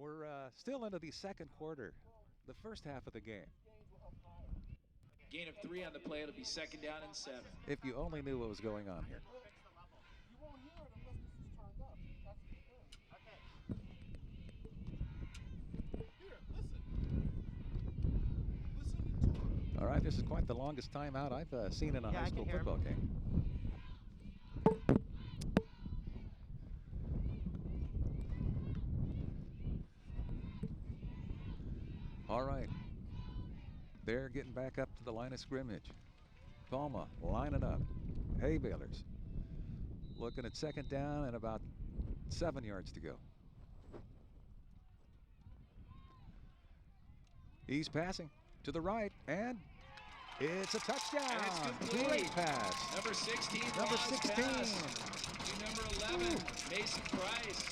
We're still into the second quarter, the first half of the game. Gain of 3 on the play. It'll be 2nd down and 7. If you only knew what was going on here. All right, this is quite the longest timeout I've seen in a high school football game. All right, they're getting back up to the line of scrimmage. Palma lining up. Hay Balers looking at 2nd down and about 7 yards to go. He's passing to the right, and it's a touchdown. And it's complete. Great pass. Number 16. Number 16. To number 11, Mason Price.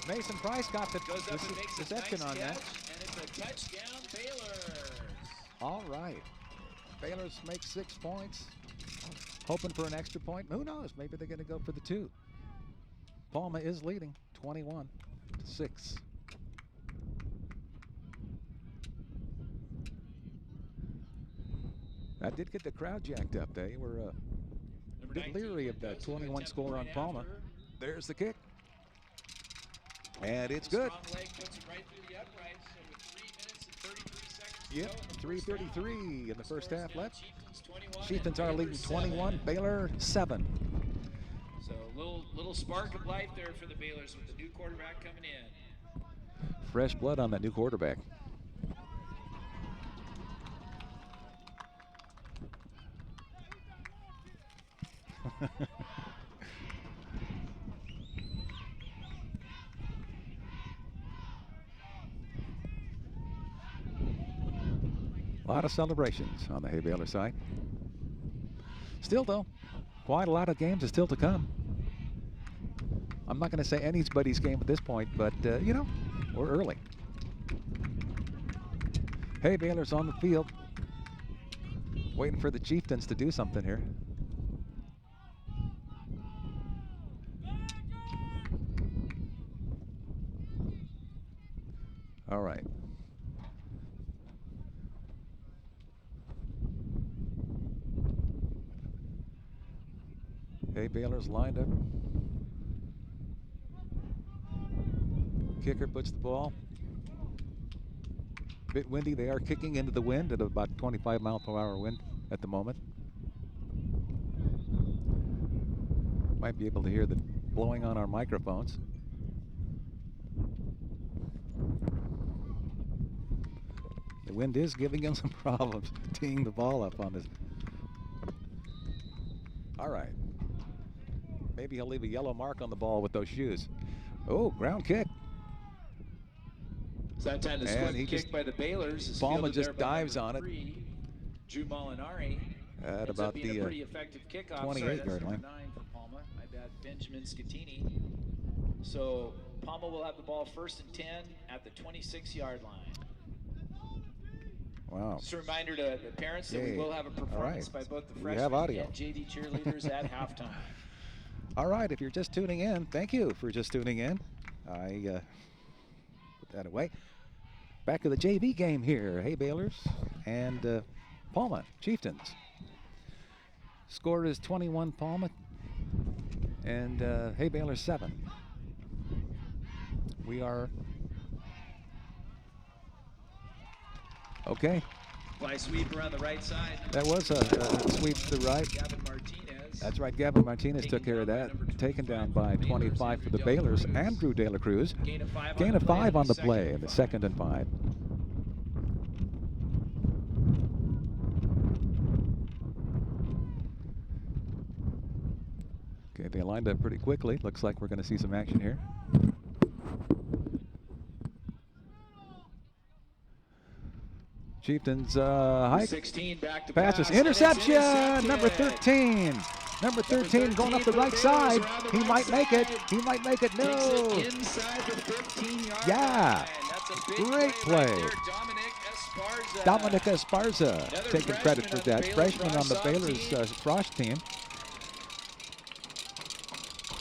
Mason Price got the Goes up and makes a reception nice on catch, that. and it's a touchdown, Baylor. All right. Baylor's make 6 points. Hoping for an extra point. Who knows? Maybe they're going to go for the 2. Palma is leading 21-6. That did get the crowd jacked up. They were a bit leery of that 21 score on Palma. There's the kick. And it's good. Strong leg puts it right through the upright. So with 3 minutes and 33 seconds Yep, to go, 3:33 in the first half left. Chieftains Chieftains are leading 21, Baylor 7. So a little spark of life there for the Baylors with the new quarterback coming in. Fresh blood on that new quarterback. A lot of celebrations on the Hay Baylor side. Still, though, quite a lot of games are still to come. I'm not going to say anybody's game at this point, but, you know, we're early. Hay Baylor's on the field, waiting for the Chieftains to do something here. All right. Hay Baylor's lined up. Kicker puts the ball. Bit windy. They are kicking into the wind at about 25 mile per hour wind at the moment. Might be able to hear the blowing on our microphones. The wind is giving him some problems teeing the ball up on this. All right. Maybe he'll leave a yellow mark on the ball with those shoes. Oh, ground kick. So that time the swift kick by the Baylors. Palma just dives on it. Drew Molinari. At about the pretty effective kickoff. 28-yard line. 9 for Palma. My bad, Benjamin Scatini. So Palma will have the ball 1st and 10 at the 26-yard line. Wow. Just a reminder to the parents that we will have a performance by both the we have freshmen audio. and JV cheerleaders at halftime. All right, if you're just tuning in, thank you for just tuning in. I put that away. Back to the JV game here. Hay Baylors and Palma Chieftains. Score is 21 Palma and Hay Baylor 7. We are okay. Fly sweep around the right side. That was a sweep to the right. Gavin Martinez. That's right, Gavin Martinez took care of that. Taken down by 25 for the Baylors. Andrew De La Cruz. Gain of 5 on the play in the 2nd and 5. Okay, they lined up pretty quickly. Looks like we're going to see some action here. Chieftains hike. 16 back to passes. Interception! Number 13. Number 13 going up the right side. He might make it. He might make it. No. Inside the 15-yard yeah. Great play. Dominic Esparza. Esparza taking credit for that. Freshman on the Baylor's Frost team.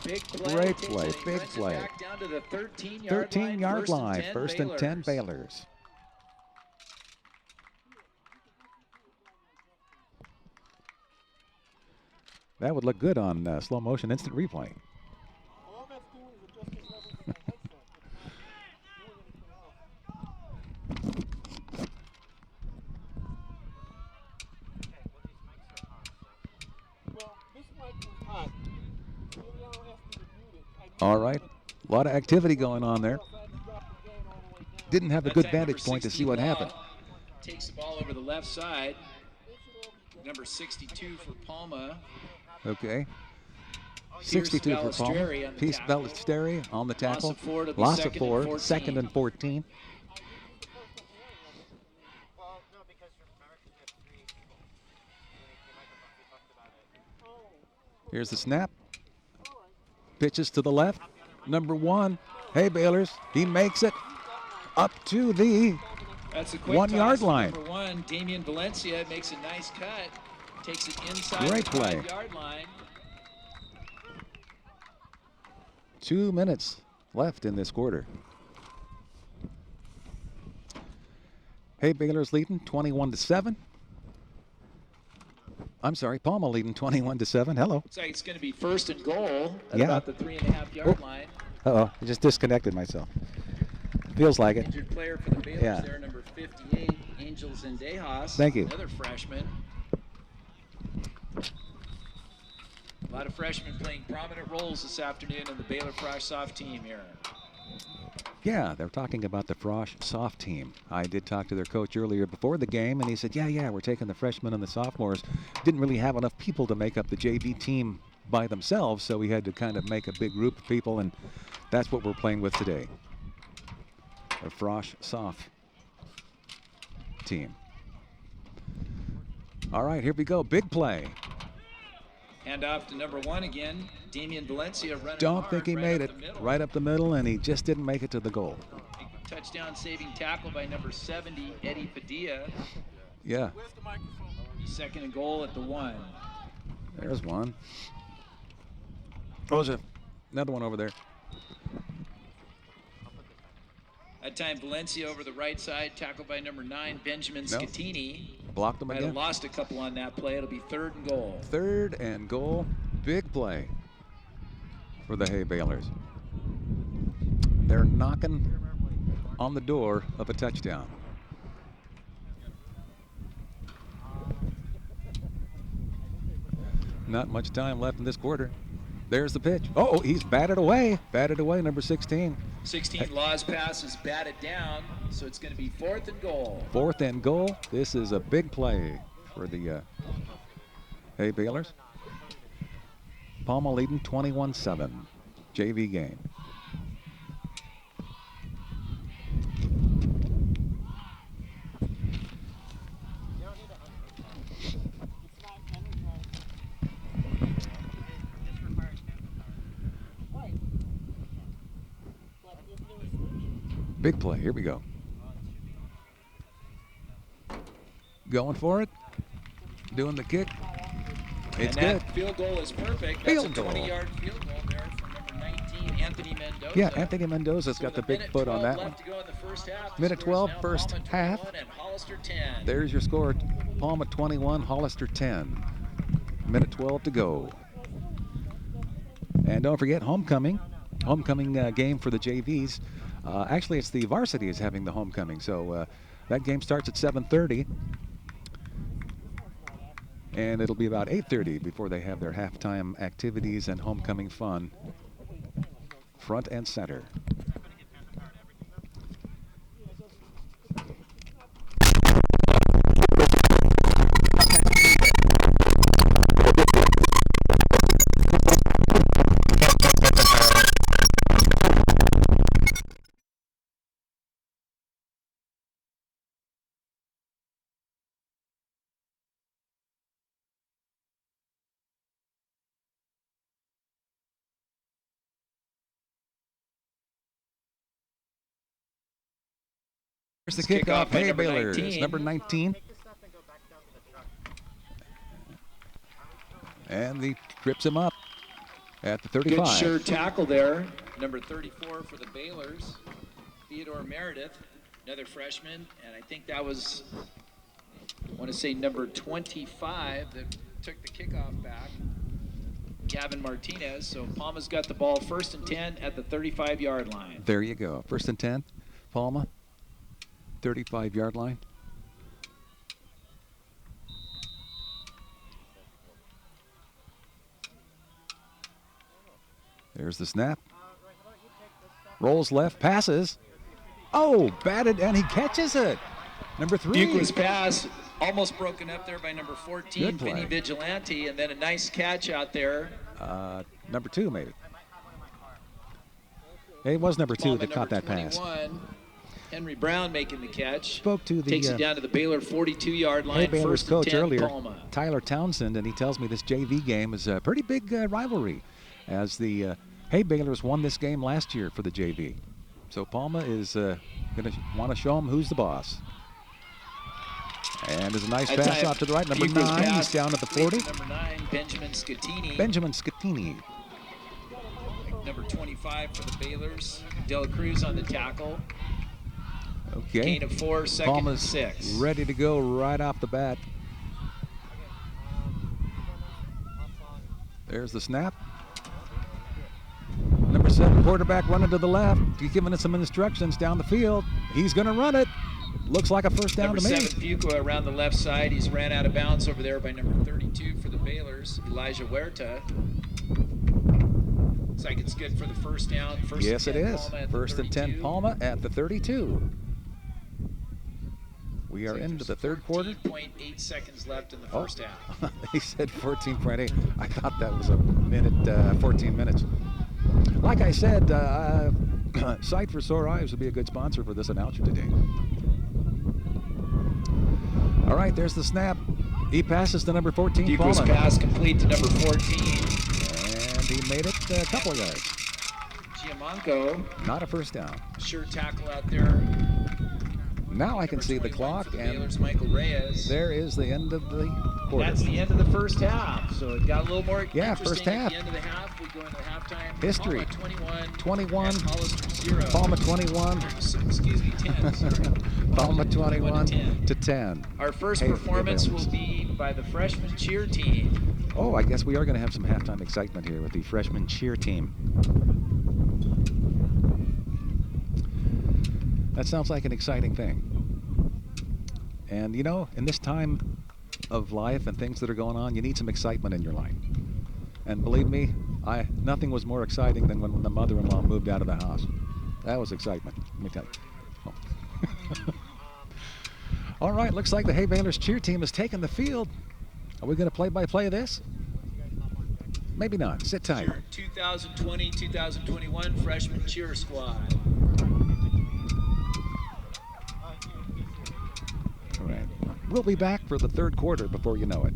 Big play. Great Takes play, it, he big runs it play. back down to the 13-yard 13-yard line, First first and 10 Baylors. Baylors. That would look good on slow motion instant replay. All right, a lot of activity going on there. Didn't have a good vantage point to see what happened. Takes the ball over the left side. Number 62 for Palma. Okay. 62 for Palma. Peace Ballesteri on the tackle. Loss of 4, second and 14. Here's the snap. Pitches to the left. Number 1. Hey, Baylors. He makes it up to the That's a quick 1-yard line. Number 1, Damian Valencia makes a nice cut. Takes it inside Great the play. 5-yard line. 2 minutes left in this quarter. Hey, Baylor's leading 21-7. I'm sorry, Palma leading 21-7. Hello. Looks like it's going to be first and goal at Yeah. about the 3.5-yard line. Uh-oh, I just disconnected myself. Feels like it. Injured player for the Baylors Yeah. there, number 58, Angel Zendejas. Thank you. Another freshman. A lot of freshmen playing prominent roles this afternoon in the Baylor Frosh Soft team here. Yeah, they're talking about the Frosh Soft team. I did talk to their coach earlier before the game, and he said, yeah, we're taking the freshmen and the sophomores. Didn't really have enough people to make up the JV team by themselves, so we had to kind of make a big group of people, and that's what we're playing with today. The Frosh Soft team. All right, here we go. Big play. Hand off to number 1 again, Damian Valencia running Don't hard think he right made up it. the middle. Right up the middle, and he just didn't make it to the goal. Touchdown saving tackle by number 70, Eddie Padilla. Yeah. Second and goal at the 1. There's one. Oh, there's another one over there. That time Valencia over the right side, tackled by number 9, Benjamin Scatini. Blocked him Might again. have lost a couple on that play. It'll be third and goal. Third and goal. Big play for the Hay Baylors. They're knocking on the door of a touchdown. Not much time left in this quarter. There's the pitch. Oh, he's batted away. Batted away, number 16. 16 Laws pass is batted down, so it's going to be fourth and goal. Fourth and goal. This is a big play for the Hay Baylors. Palma leading 21-7. JV game. Big play. Here we go. Going for it. Doing the kick. It's and good. That field goal is perfect. Field That's a goal. 20-yard field goal there from number 19, Anthony Mendoza. Yeah, Anthony Mendoza's got the big foot on that one. To go in the first half. Minute 12, Now first Palma half. 21 and Hollister 10. There's your score. Palma 21, Hollister 10. Minute 12 to go. And don't forget, homecoming game for the JVs. Actually, it's the varsity is having the homecoming, so that game starts at 7:30. And it'll be about 8:30 before they have their halftime activities and homecoming fun. Front and center. Here's the kickoff. by Hay number Baylors, 19. number 19. And he trips him up. at the 35. Good sure tackle there. Number 34 for the Baylors, Theodore Meredith, another freshman. And I think that was, I want to say number 25 that took the kickoff back, Gavin Martinez. So Palma's got the ball 1st and 10 at the 35-yard line. There you go. 1st and 10, Palma, 35-yard line. There's the snap. Rolls left, passes. Oh, batted, and he catches it. Number 3. Buckley's pass almost broken up there by number 14, Vinny Vigilante, and then a nice catch out there. Number 2 made it. It was number 2 that caught that 21, pass. Henry Brown making the catch. Spoke to the takes it down to the Baylor 42-yard line. Baylor's 1st coach and 10, earlier, Palma. Tyler Townsend, and he tells me this JV game is a pretty big rivalry, as the Hay Baylors won this game last year for the JV. So Palma is going to want to show them who's the boss. And there's a nice pass out to the right. Number 9, he's down at the 40. Number 9, Benjamin Scattini. Benjamin Scattini. Number 25 for the Baylors, De La Cruz on the tackle. Okay. Gain of 4, 2nd Palma's and 6. ready to go right off the bat. There's the snap. Number 7 quarterback running to the left. He's giving us some instructions down the field. He's going to run it. Looks like a first down to me. Number 7 Bucco around the left side. He's ran out of bounds over there by number 32 for the Baylors, Elijah Huerta. Looks like it's good for the first down. Yes, it is. 1st and 10 Palma at the 32. We are into the third quarter. 14.8 seconds left in the first half. He said 14.8. I thought that was a minute, 14 minutes. Like I said, Sight for Sore Eyes would be a good sponsor for this announcer today. All right, there's the snap. He passes to number 14, Bucco's Palma. pass complete to number 14. And he made it a couple of yards. Giamanco. Not a first down. Sure tackle out there. Now I can see the clock, and Baylor's Michael Reyes. there is the end of the quarter. That's the end of the first half. So it got a little more interesting first half. at the end of the half. We go into halftime. History. Palma 21. and Hollister 0. Palma 21. Excuse me, 10. Sorry. Palma 21 to 10. 10. Our first Hey, performance Baylors. will be by the freshman cheer team. Oh, I guess we are going to have some halftime excitement here with the freshman cheer team. That sounds like an exciting thing. And you know, in this time of life and things that are going on, you need some excitement in your life. And believe me, nothing was more exciting than when the mother-in-law moved out of the house. That was excitement, let me tell you. Oh. All right, looks like the Hay Baylors cheer team has taken the field. Are we going to play-by-play this? Maybe not. Sit tight. 2020-2021 freshman cheer squad. All right. We'll be back for the third quarter before you know it.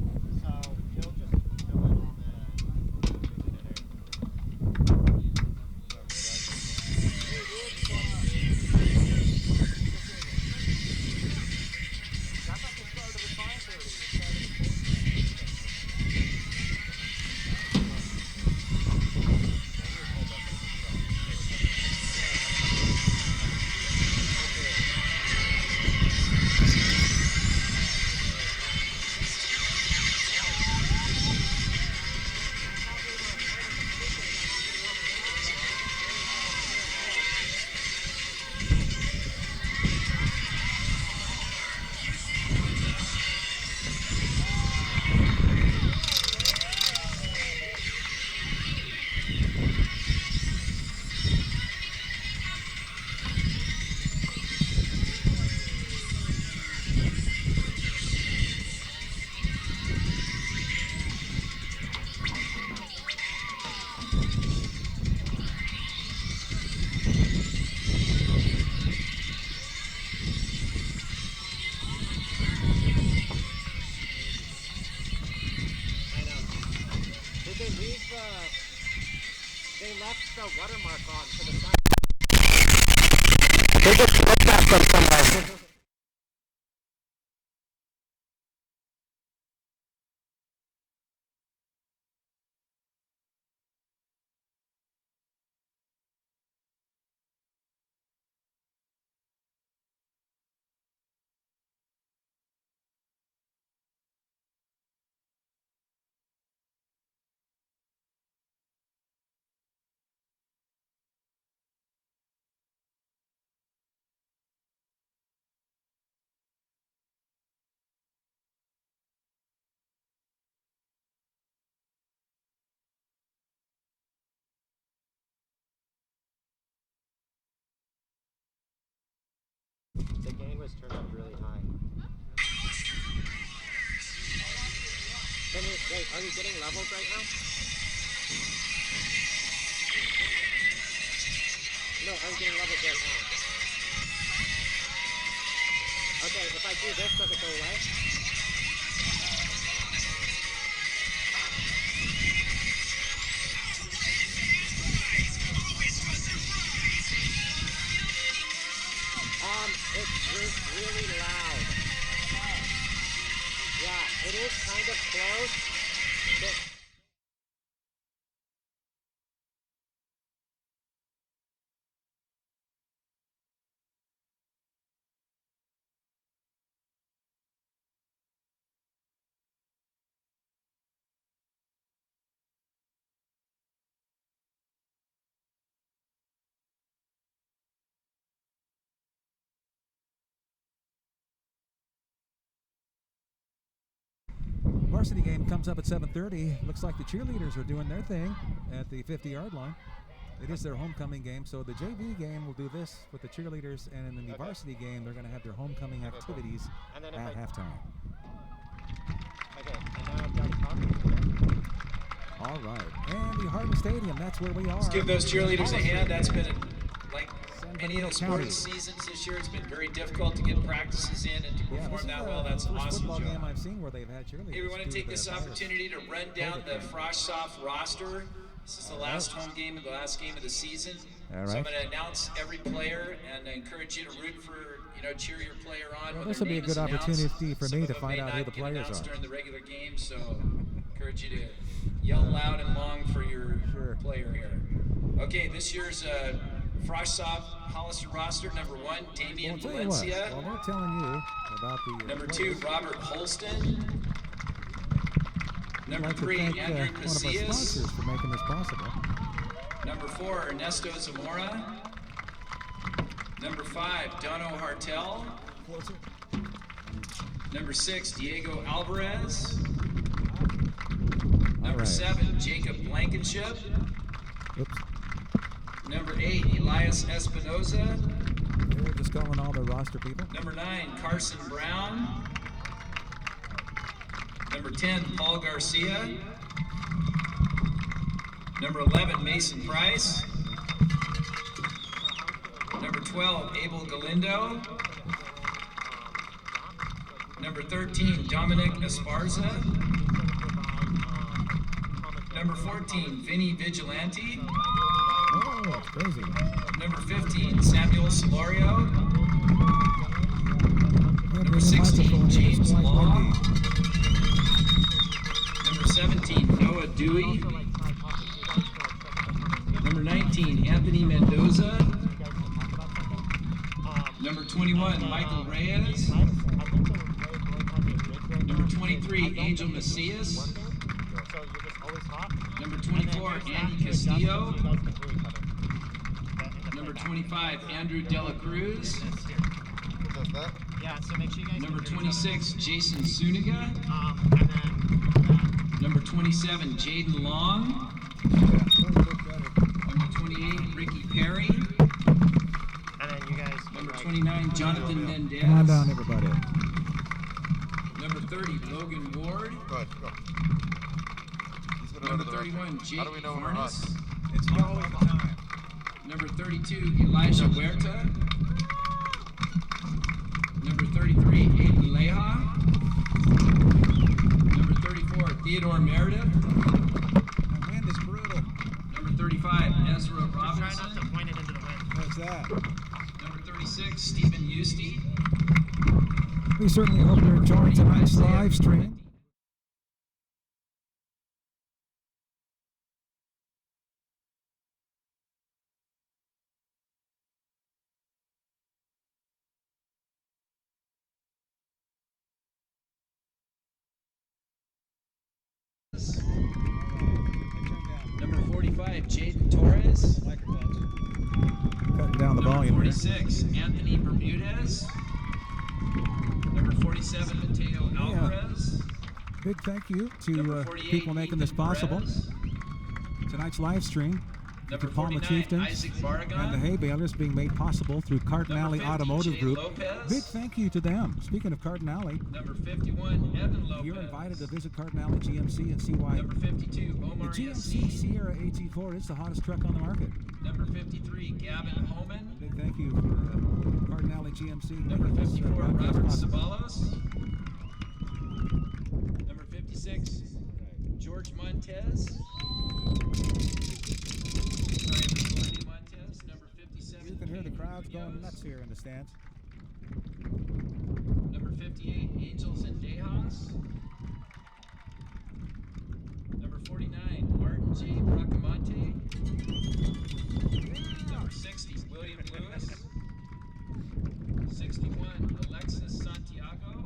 They left the watermark on for the sign. They just looked at them somewhere. was turned up really high. Wait, are you getting levels right now? No, are you getting levels right now? Okay, if I do this, does it go away? It's really loud. Yeah, it is kind of close. Varsity game comes up at 7:30. Looks like the cheerleaders are doing their thing at the 50-yard line. It is their homecoming game, so the JV game will do this with the cheerleaders, and in the varsity game, they're going to have their homecoming activities at halftime. Okay, and now I've got to talk. All right, and the Hardin Stadium, that's where we are. Let's give those cheerleaders a hand. That's been, like San any of the Bernardino sports County. seasons this year, it's been very difficult to get practices in and to Yeah, this perform is that the well. That's an first awesome football game job. I've seen where they've had cheerleaders. Hey, we want to do take the this virus. opportunity to run down the Frosh-Soft roster. This is the last home game of the last game of the season. All So I'm right. going to announce every player and encourage you to root for, cheer your player on. Well, when this their will be a name is good announced. opportunity for Some me of to them find may out who not the get players announced are. during the regular game, so encourage you to yell loud and long for your player here. Okay, this year's Frosh-Soft Hollister roster, number 1, Well, Damian I'll tell you what, Valencia. while they're telling you about the Number players, 2, Robert Holston. I'd Number like to 3, thank Andrew one of our Casillas. sponsors for making this possible. Number 4, Ernesto Zamora. Number 5, Dono Hartel. Number 6, Diego Alvarez. Number right. 7, Jacob Blankenship. Oops. Number 8, Elias Espinoza. They're just calling all the roster people. Number 9, Carson Brown. Number 10, Paul Garcia. Number 11, Mason Price. Number 12, Abel Galindo. Number 13, Dominic Esparza. Number 14, Vinny Vigilante. Oh, it's crazy. Number 15, Samuel Solorio. Yeah, Number bring the 16, microphone in. It's James quite Law. windy. Number 17, Noah Dewey. Number 19, Anthony Mendoza. Number 21, Michael Reyes. Number 23, Angel Macias. Number 24, Andy Castillo. Number 25, Andrew Dela Cruz. Yeah, so make sure you guys. Number 26, Jason Suniga. And then. Number 27, Jaden Long. Number 28, Ricky Perry. And then you guys. Number 29, Jonathan Mendez. Come on down, everybody. Number 30, Logan Ward. Go ahead, go. He's gonna Number run to the 31, rest. Jake How do we know when we're Varnes. hot? It's yellow at the time. Number 32, Elijah Huerta. Number 33, Aiden Leha. Number 34, Theodore Meredith. The wind is brutal. Number 35, Ezra Try not Robinson. to point it into the wind. What's that? Number 36, Stephen Euste. We certainly hope you're enjoying tonight's live stream. Number 45, Jaden Torres. Cutting down the Number volume here. 46, Anthony Bermudez. Number 47, Mateo Alvarez. Big thank you to Number 48, people making this Ethan possible. Perez. Tonight's live stream Number the Palma 49, Chieftains Isaac and the Barragon. Hay Balers being made possible through Carton Number Alley 50, Automotive Jay Group. Lopez. Big thank you to them. Speaking of Carton Alley, Number 51, Evan Lopez. you're invited to visit Carton Alley GMC and see why Number 52, the Omar GMC Yassin. Sierra AT4 is the hottest truck on the market. Number 53, Gavin Homan. Big thank you for Carton Alley GMC. Number making this, 54, broadcast Robert possible. Sabalos. Number 56, George Montez. Montez. Number 57. You can hear the crowds going nuts here in the stands. Number 58, Angels and Dejas. Number 49, Martin J. Bracamonte. Number 60, William Lewis. 61, Alexis Santiago.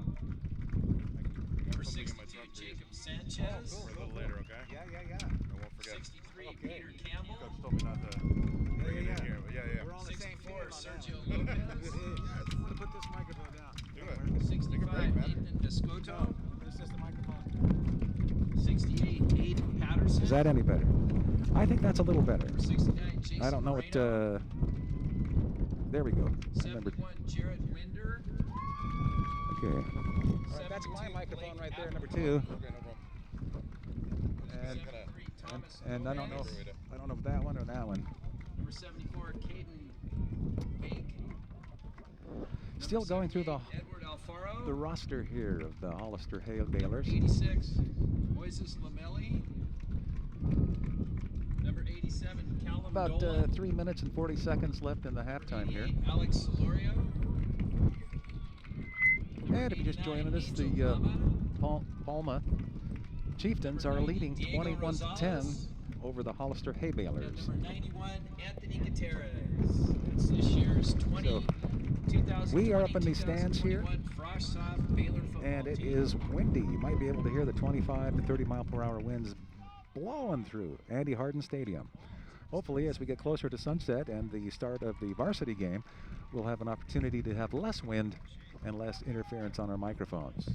Number 62, Jacob Sanchez. For a little later, okay? Yeah. I won't forget. 63, Okay. Peter Campbell. Coach told me not to bring it in here, but yeah. We're on the same 64, page on Sergio that one. Lopez. I'm going to put this microphone down. Do it. 65, Nathan Descoto. This is the microphone. 68, Aiden Patterson. Is that any better? I think that's a little better. 69, Jason I don't know what. Moreno. There we go. Remember. 71, Jared Winder. Okay. All right, that's 72, my microphone Blake right there, number Appleton. 2. Okay, no problem. And 73, Thomas and I don't know. Gomez. I don't know if that one or that one. Number 74, Caden Bake. Still going through the 78, Edward Alfaro. roster here of the Hollister Hay Balers. 86, Moises Lamelli. Number 87, Callum About Dolan. 3 minutes and 40 seconds left in the halftime here. 88, Alex Solorio. And if you're just joining us, the Palma Chieftains are leading 21-10 over the Hollister Hay And Balers. number 91, Anthony Gutierrez. That's this year's 2020. We are up in the stands here, Frost-Soft Baylor football and it team. is windy. You might be able to hear the 25 to 30 mile per hour winds blowing through Andy Harden Stadium. Hopefully, as we get closer to sunset and the start of the varsity game, we'll have an opportunity to have less wind and less interference on our microphones.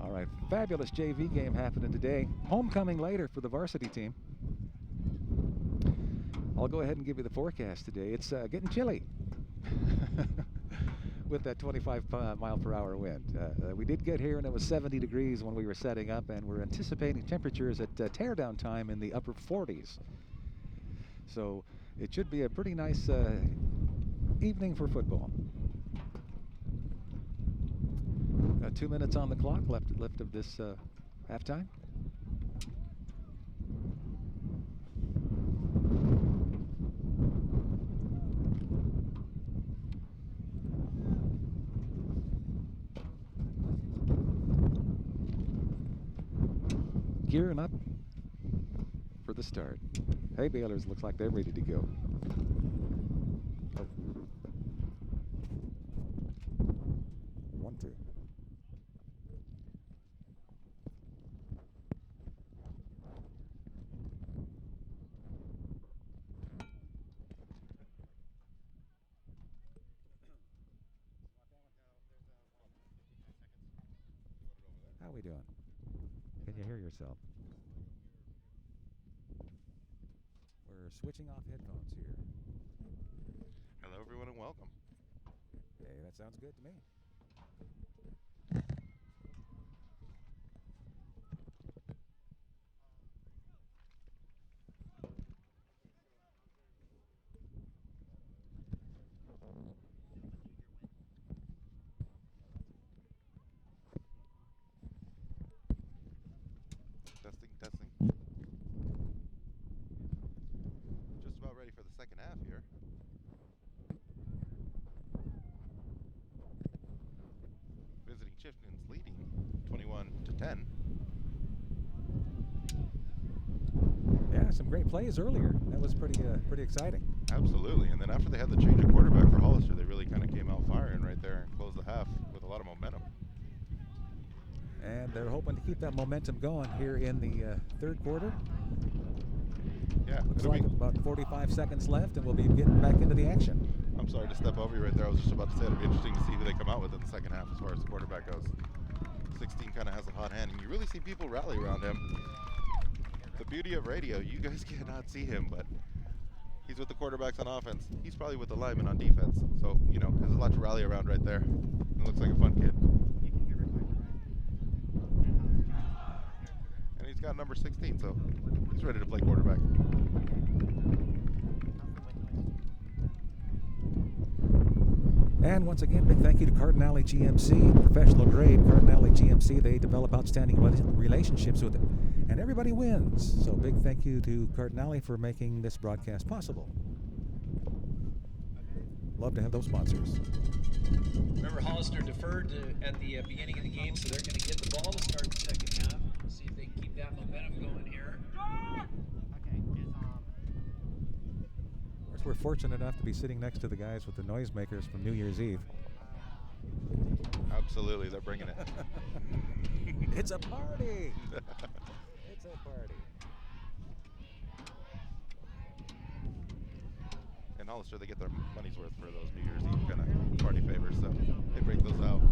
All right, fabulous JV game happening today. Homecoming later for the varsity team. I'll go ahead and give you the forecast today. It's getting chilly with that 25 mile per hour wind. We did get here and it was 70 degrees when we were setting up, and we're anticipating temperatures at teardown time in the upper 40s. So it should be a pretty nice evening for football. 2 minutes on the clock left of this halftime. Gearing up for the start. Hay Balers looks like they're ready to go. Oh. 1, 2. How are we doing? Can you hear yourself? We're switching off headphones here. Hello, everyone, and welcome. Okay, that sounds good to me. Testing. Just about ready for the second half here. Visiting Chieftains leading 21-10. Yeah, some great plays earlier. That was pretty exciting. Absolutely, and then after they had the change of quarterback for Hollister, they really kind of came out firing right there and closed the half with a lot of momentum. And they're hoping to keep that momentum going here in the third quarter. Yeah, Looks it'll like be, about 45 seconds left, and we'll be getting back into the action. I'm sorry to step over you right there. I was just about to say it'll be interesting to see who they come out with in the second half as far as the quarterback goes. 16 kind of has a hot hand, and you really see people rally around him. The beauty of radio, you guys cannot see him, but he's with the quarterbacks on offense. He's probably with the linemen on defense. So, you know, there's a lot to rally around right there. It looks like a fun kid. And he's got number 16, so he's ready to play quarterback. And once again, big thank you to Cardinale GMC, professional grade Cardinale GMC. They develop outstanding relationships with it, and everybody wins. So big thank you to Cardinale for making this broadcast possible. Love to have those sponsors. Remember, Hollister deferred at the beginning of the game, so they're going to get the ball to start the second half. See if they can keep that momentum going here. Of course, we're fortunate enough to be sitting next to the guys with the noisemakers from New Year's Eve. Absolutely, they're bringing it. It's a party! It's a party. In Hollister, they get their money's worth for those New Year's Eve kind of party favors, so they break those out.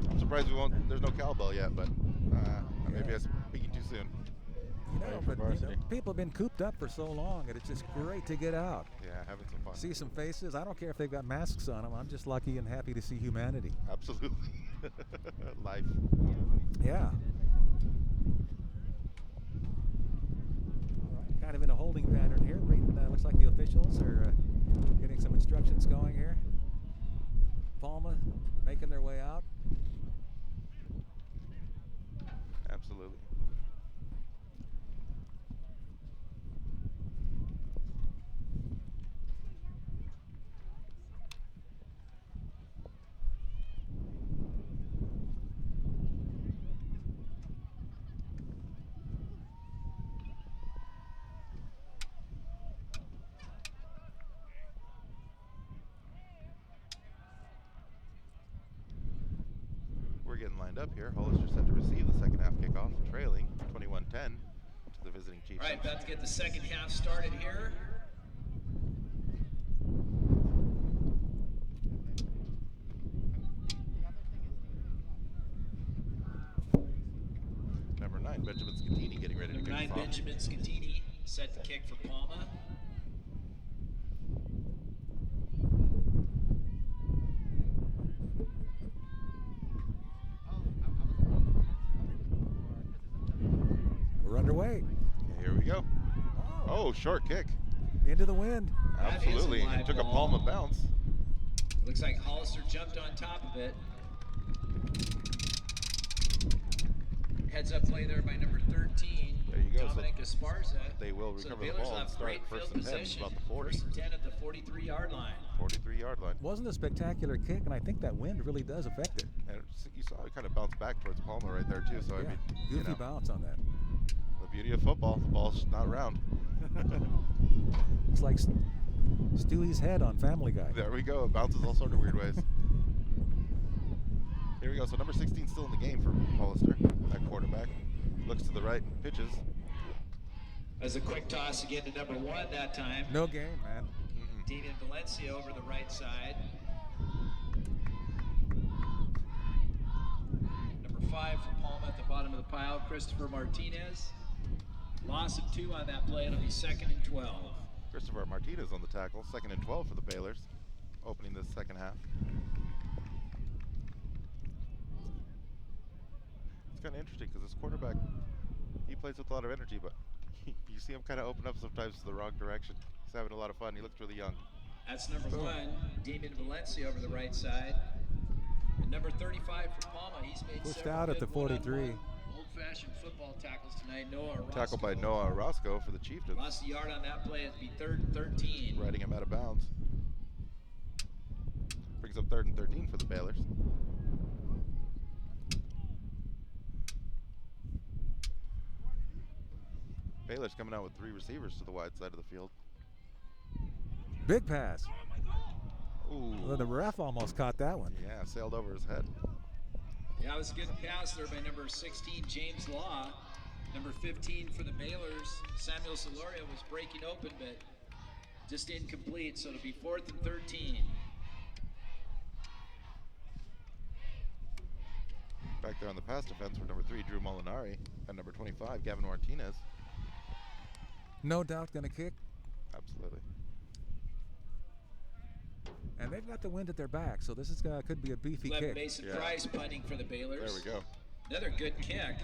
I'm surprised there's no cowbell yet, but maybe I'm speaking too soon. People have been cooped up for so long, and it's just great to get out. Yeah, having some fun. See some faces. I don't care if they've got masks on them. I'm just lucky and happy to see humanity. Absolutely. Life. Yeah. All right, kind of in a holding pattern here. Looks like the officials are getting some instructions going here. Palma making their way out. Absolutely. We're getting lined up here. Hollister set to receive the second half kickoff, trailing 21-10 to the visiting Chiefs. All right, about to get the second half started here. Number 9, Benjamin Scatini, getting ready to kick Number 9, us off. Benjamin Scatini, set to kick for Palma. We're underway. Here we go. Oh, short kick. Into the wind. Absolutely. live It took a ball. Palma bounce. Looks like Hollister jumped on top of it. Heads up play there by number 13. There you go. Dominic Esparza. They will So recover the Baylor's ball and left start great first field and 10 position. about the 40. First and 10 at the 43-yard line. 43-yard line. Wasn't a spectacular kick, and I think that wind really does affect it. And you saw it kind of bounce back towards Palma right there, too. So, I Yeah, mean, goofy bounce on that. the beauty of football, the ball's not round. It's like Stewie's head on Family Guy. There we go. It bounces all sort of weird ways. Here we go. So number 16 still in the game for Hollister at quarterback. Looks to the right, pitches. As a quick toss again to number 1 that time. No game, man. Damian Valencia over the right side. Number 5 for Palma at the bottom of the pile, Christopher Martinez. Loss of 2 on that play. It'll be 2nd and 12. Christopher Martinez on the tackle. 2nd and 12 for the Baylors, opening this second half. It's kind of interesting because this quarterback, he plays with a lot of energy, but you see him kind of open up sometimes to the wrong direction. He's having a lot of fun. He looks really young. That's number 1, Damian Valencia over the right side. And number 35 for Palma. He's made Pushed several out at good the 43. one-on-one old-fashioned football tackles tonight. Noah Orozco. Tackled by Noah Orozco for the Chieftains. Lost a yard on that play. It'd be 3rd and 13. Riding him out of bounds. Brings up 3rd and 13 for the Baylors. Baylor's coming out with 3 receivers to the wide side of the field. Big pass. Ooh. Well, the ref almost caught that one. Yeah, sailed over his head. Yeah, it was a good pass there by number 16, James Law. Number 15 for the Baylors, Samuel Solorio was breaking open, but just incomplete, so it'll be 4th and 13. Back there on the pass defense for number 3, Drew Molinari, and number 25, Gavin Martinez. no doubt going to kick. Absolutely. And they've got the wind at their back, so this is could be a beefy Left kick. Mason Yeah. Price punting for the Baylors. There we go. Another good kick.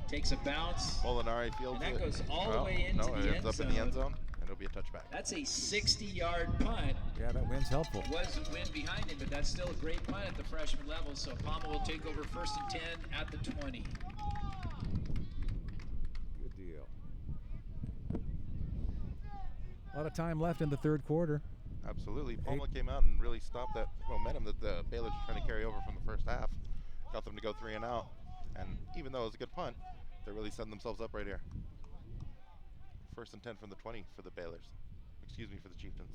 Takes a bounce. Molinari fields And it. that goes all the Well, way into no, the it end ends up zone. in the end zone, and it'll be a touchback. That's a 60-yard punt. Yeah, that wind's helpful. Was a win behind him, but that's still a great punt at the freshman level. So Palma will take over 1st and 10 at the 20. Good deal. A lot of time left in the third quarter. Absolutely. Palma came out and really stopped that momentum that the Baylors were trying to carry over from the first half. Got them to go 3 and out. And even though it was a good punt, they're really setting themselves up right here. 1st and 10 from the 20 for the Baylors. Excuse me, for the Chieftains.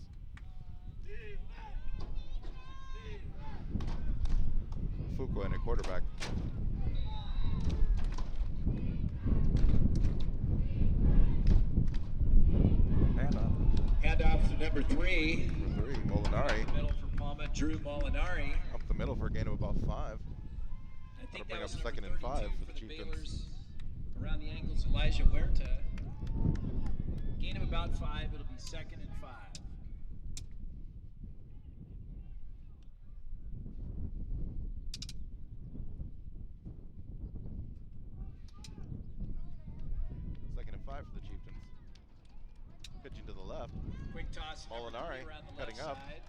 Fuqua in a quarterback. Handoff to number 3. Number 3, Molinari. Middle for Palma, Drew Molinari. Up the middle for a gain of about 5. I That'll think bring that was up number 2nd and 5 32 for the Chieftains. Baylors. Around the ankles, Elijah Huerta. Gain of about 5. It'll be 2nd and 5. Second and 5 for the Chieftains. Pitching to the left. Quick toss. Molinari around the cutting left up. side.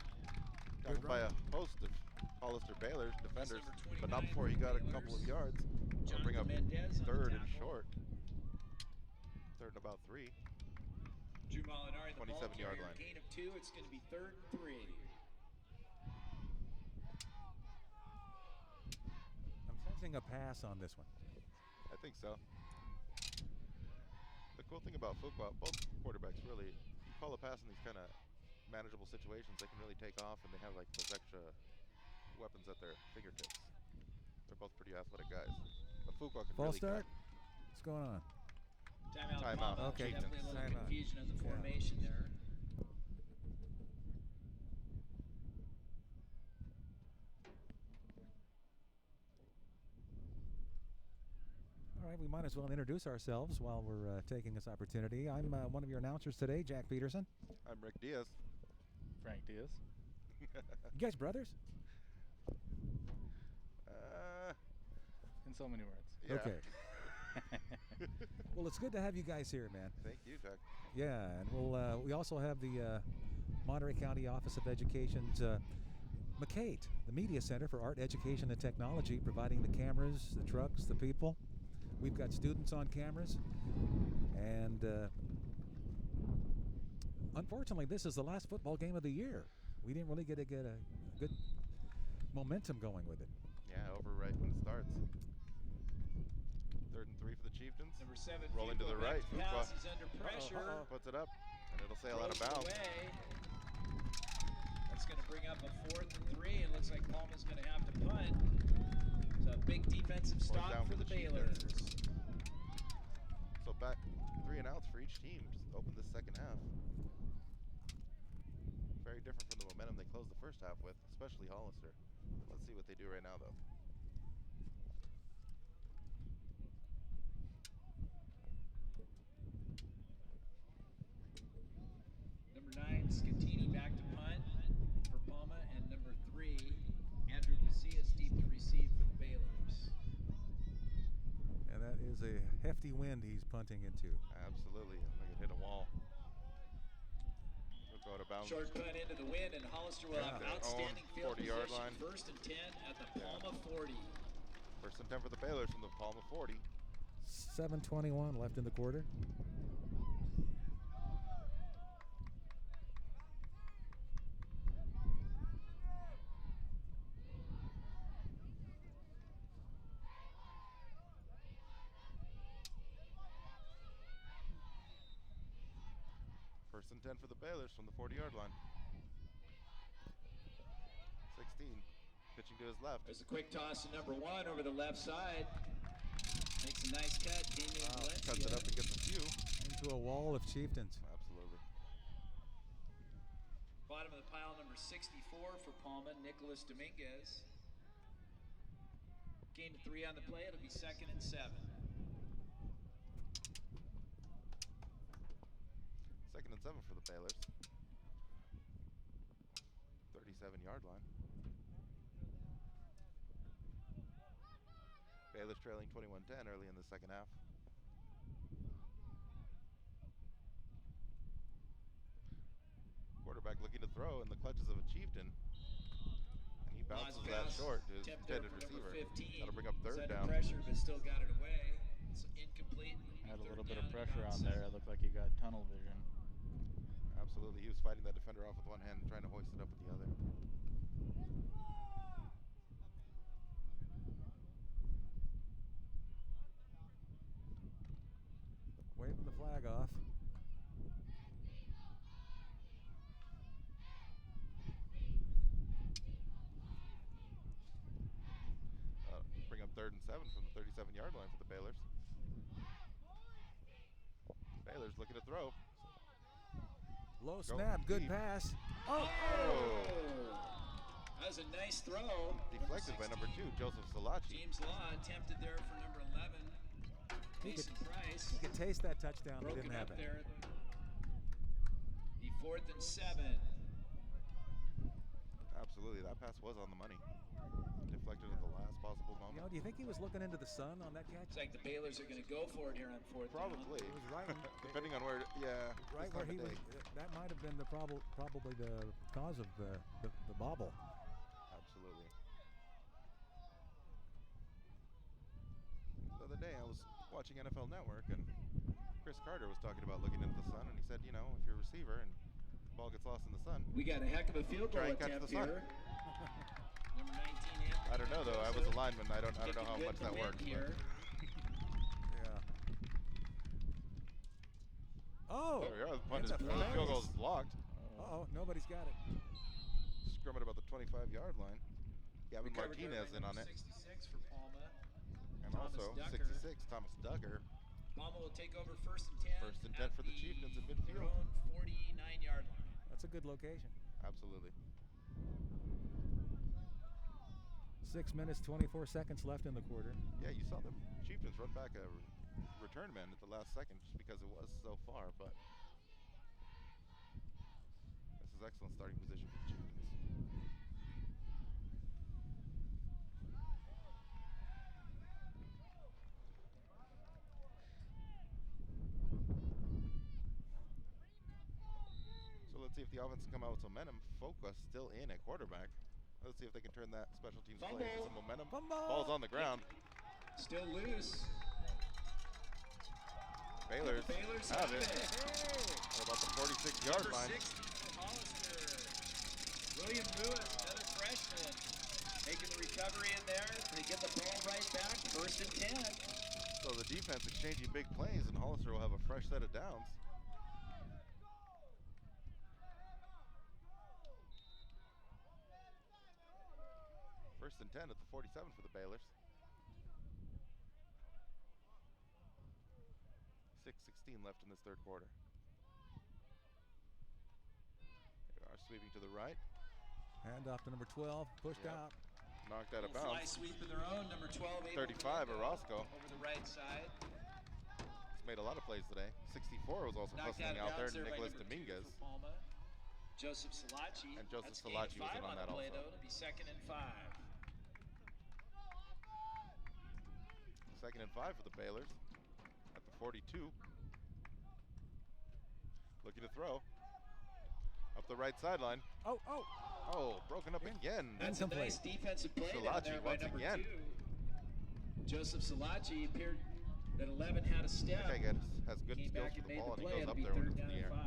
Got by a host of Hollister Baylor defenders, but not before he got a couple of yards. That'll bring up Mendez on 3rd the and tackle. short. 3rd and about 3. Drew Molinari, the ball 27-yard carrier. line. Gain of 2. It's going to be 3rd and 3. I'm sensing a pass on this one. I think so. The cool thing about football, both quarterbacks really, you call a pass in these kind of manageable situations, they can really take off and they have like those extra weapons at their fingertips. They're both pretty athletic guys. But Fuqua can False really start? cut. What's going on? Timeout. Timeout. Palma. Okay. Definitely a little Timeout. confusion on the Yeah. formation there. All right, we might as well introduce ourselves while we're taking this opportunity. I'm one of your announcers today, Jack Peterson. I'm Rick Diaz. Frank Diaz. You guys brothers? In so many words. Yeah. Okay. Well, it's good to have you guys here, man. Thank you, Jack. Yeah, and we also have the Monterey County Office of Education's McCate, the Media Center for Art, Education, and Technology, providing the cameras, the trucks, the people. We've got students on cameras, and unfortunately, this is the last football game of the year. We didn't really get a good momentum going with it. Yeah, over right when it starts. 3rd and 3 for the Chieftains. Number 7. Rolling to the right. Pass. Fuqua He's under pressure. puts it up, and it'll sail out of Throws it bounds. away. That's going to bring up a 4th and 3. It looks like Palma's going to have to punt. So a big defensive stop down for for the the Baylors. So back 3 and outs for each team to open this second half. Very different from the momentum they closed the first half with, especially Hollister. Let's see what they do right now, though. Number 9, Scatini back to punt for Palma, and number 3, Andrew Macias deep to receive for the Baylors. And that is a hefty wind he's punting into. Absolutely. Like it hit a wall. It'll go out of bounds. Short punt into the wind, and Hollister will have Their own outstanding field 40-yard position. line. 1st and 10 at the Palma 40. 1st and 10 for the Baylors from the Palma 40. 7:21 left in the quarter. First and 10 for the Baylors from the 40-yard line. 16. Pitching to his left. There's a quick toss to number 1 over the left side. Makes a nice cut. Damian Valencia. Cuts it up and gets a few. Into a wall of chieftains. Absolutely. Bottom of the pile, number 64 for Palma, Nicholas Dominguez. Gain of 3 on the play. It'll be 2nd and 7. 2nd and 7 for the Baylors. 37-yard line. Baylor's trailing 21-10 early in the second half. Quarterback looking to throw in the clutches of a Chieftain. And he bounces that short to his intended receiver. That'll bring up third down. Pressure, but still got it away. It's incomplete. Had a little bit of pressure on there. It looked like he got tunnel vision. Absolutely. He was fighting that defender off with one hand and trying to hoist it up with the other. Waving the flag off. Bring up 3rd and 7 from the 37-yard line for the Baylors. Baylor's looking to throw. Low snap, good pass. Oh! That was a nice throw. Deflected by number 2, Joseph Salachi. James Law attempted there for number 11. Mason Price. You could taste that touchdown. It didn't happen. There. The 4th and 7. Absolutely, that pass was on the money. Deflected at the last possible moment. You know, do you think he was looking into the sun on that catch? It's like the Baylors are going to go for it here on 4th Probably. It was right. Depending on where, right where he was. That might have been the probably the cause of the bobble. Absolutely. The other day I was watching NFL Network and Chris Carter was talking about looking into the sun, and he said, you know, if you're a receiver and the ball gets lost in the sun, we got a heck of a field goal try and catch attempt the sun. here. Number 19, Anthony. I don't know though. I was a lineman. I don't know how much that worked. Here. Yeah. Oh! There we go. The punt is It's a the field goal is blocked. Uh-oh, nobody's got it. Scrum at about the 25-yard line. Gavin Recovered Martinez by in on number it. 66 for Palma. And Thomas also Ducker. 66, Thomas Ducker. Palma will take over 1st and 10. 1st and 10 for the Chieftains in their midfield. own 49-yard line. That's a good location. Absolutely. 6 minutes, 24 seconds left in the quarter. Yeah, you saw the Chieftains run back a return man at the last second just because it was so far, but this is excellent starting position for the Chieftains. So let's see if the offense can come out with some momentum. Focus still in at quarterback. Let's see if they can turn that special teams play into some momentum. Ball's on the ground. Still loose. Baylors have it. At about the 46-yard Number line. 60 for Hollister. William Lewis, another freshman, making the recovery in there. They get the ball right back. 1st and 10. So the defense exchanging big plays, and Hollister will have a fresh set of downs. First and 10 at the 47 for the Baylors. 6:16 left in this third quarter. They are sweeping to the right. Hand off to number 12, pushed out. Knocked out of Fly bounds. sweep of their own. Number 12, 35, Orozco. over the right side. He's made a lot of plays today. 64 was also Knocked hustling out out of there, bounds there by Nicholas number 2 Dominguez. for Palma. Joseph Salachi. And Joseph That's Salachi gain was 5 in on the that play, also. though. It'll be 2nd and 5. 2nd and 5 for the Baylors at the 42. Looking to throw. Up the right sideline. Oh, broken up again. That's a nice defensive play down there by once number again. 2. Joseph Salachi appeared that 11 had a step. That guy has good Came skills back for and the made ball, the and play. he goes It'll up be there when 3rd it's in down the and air. 5.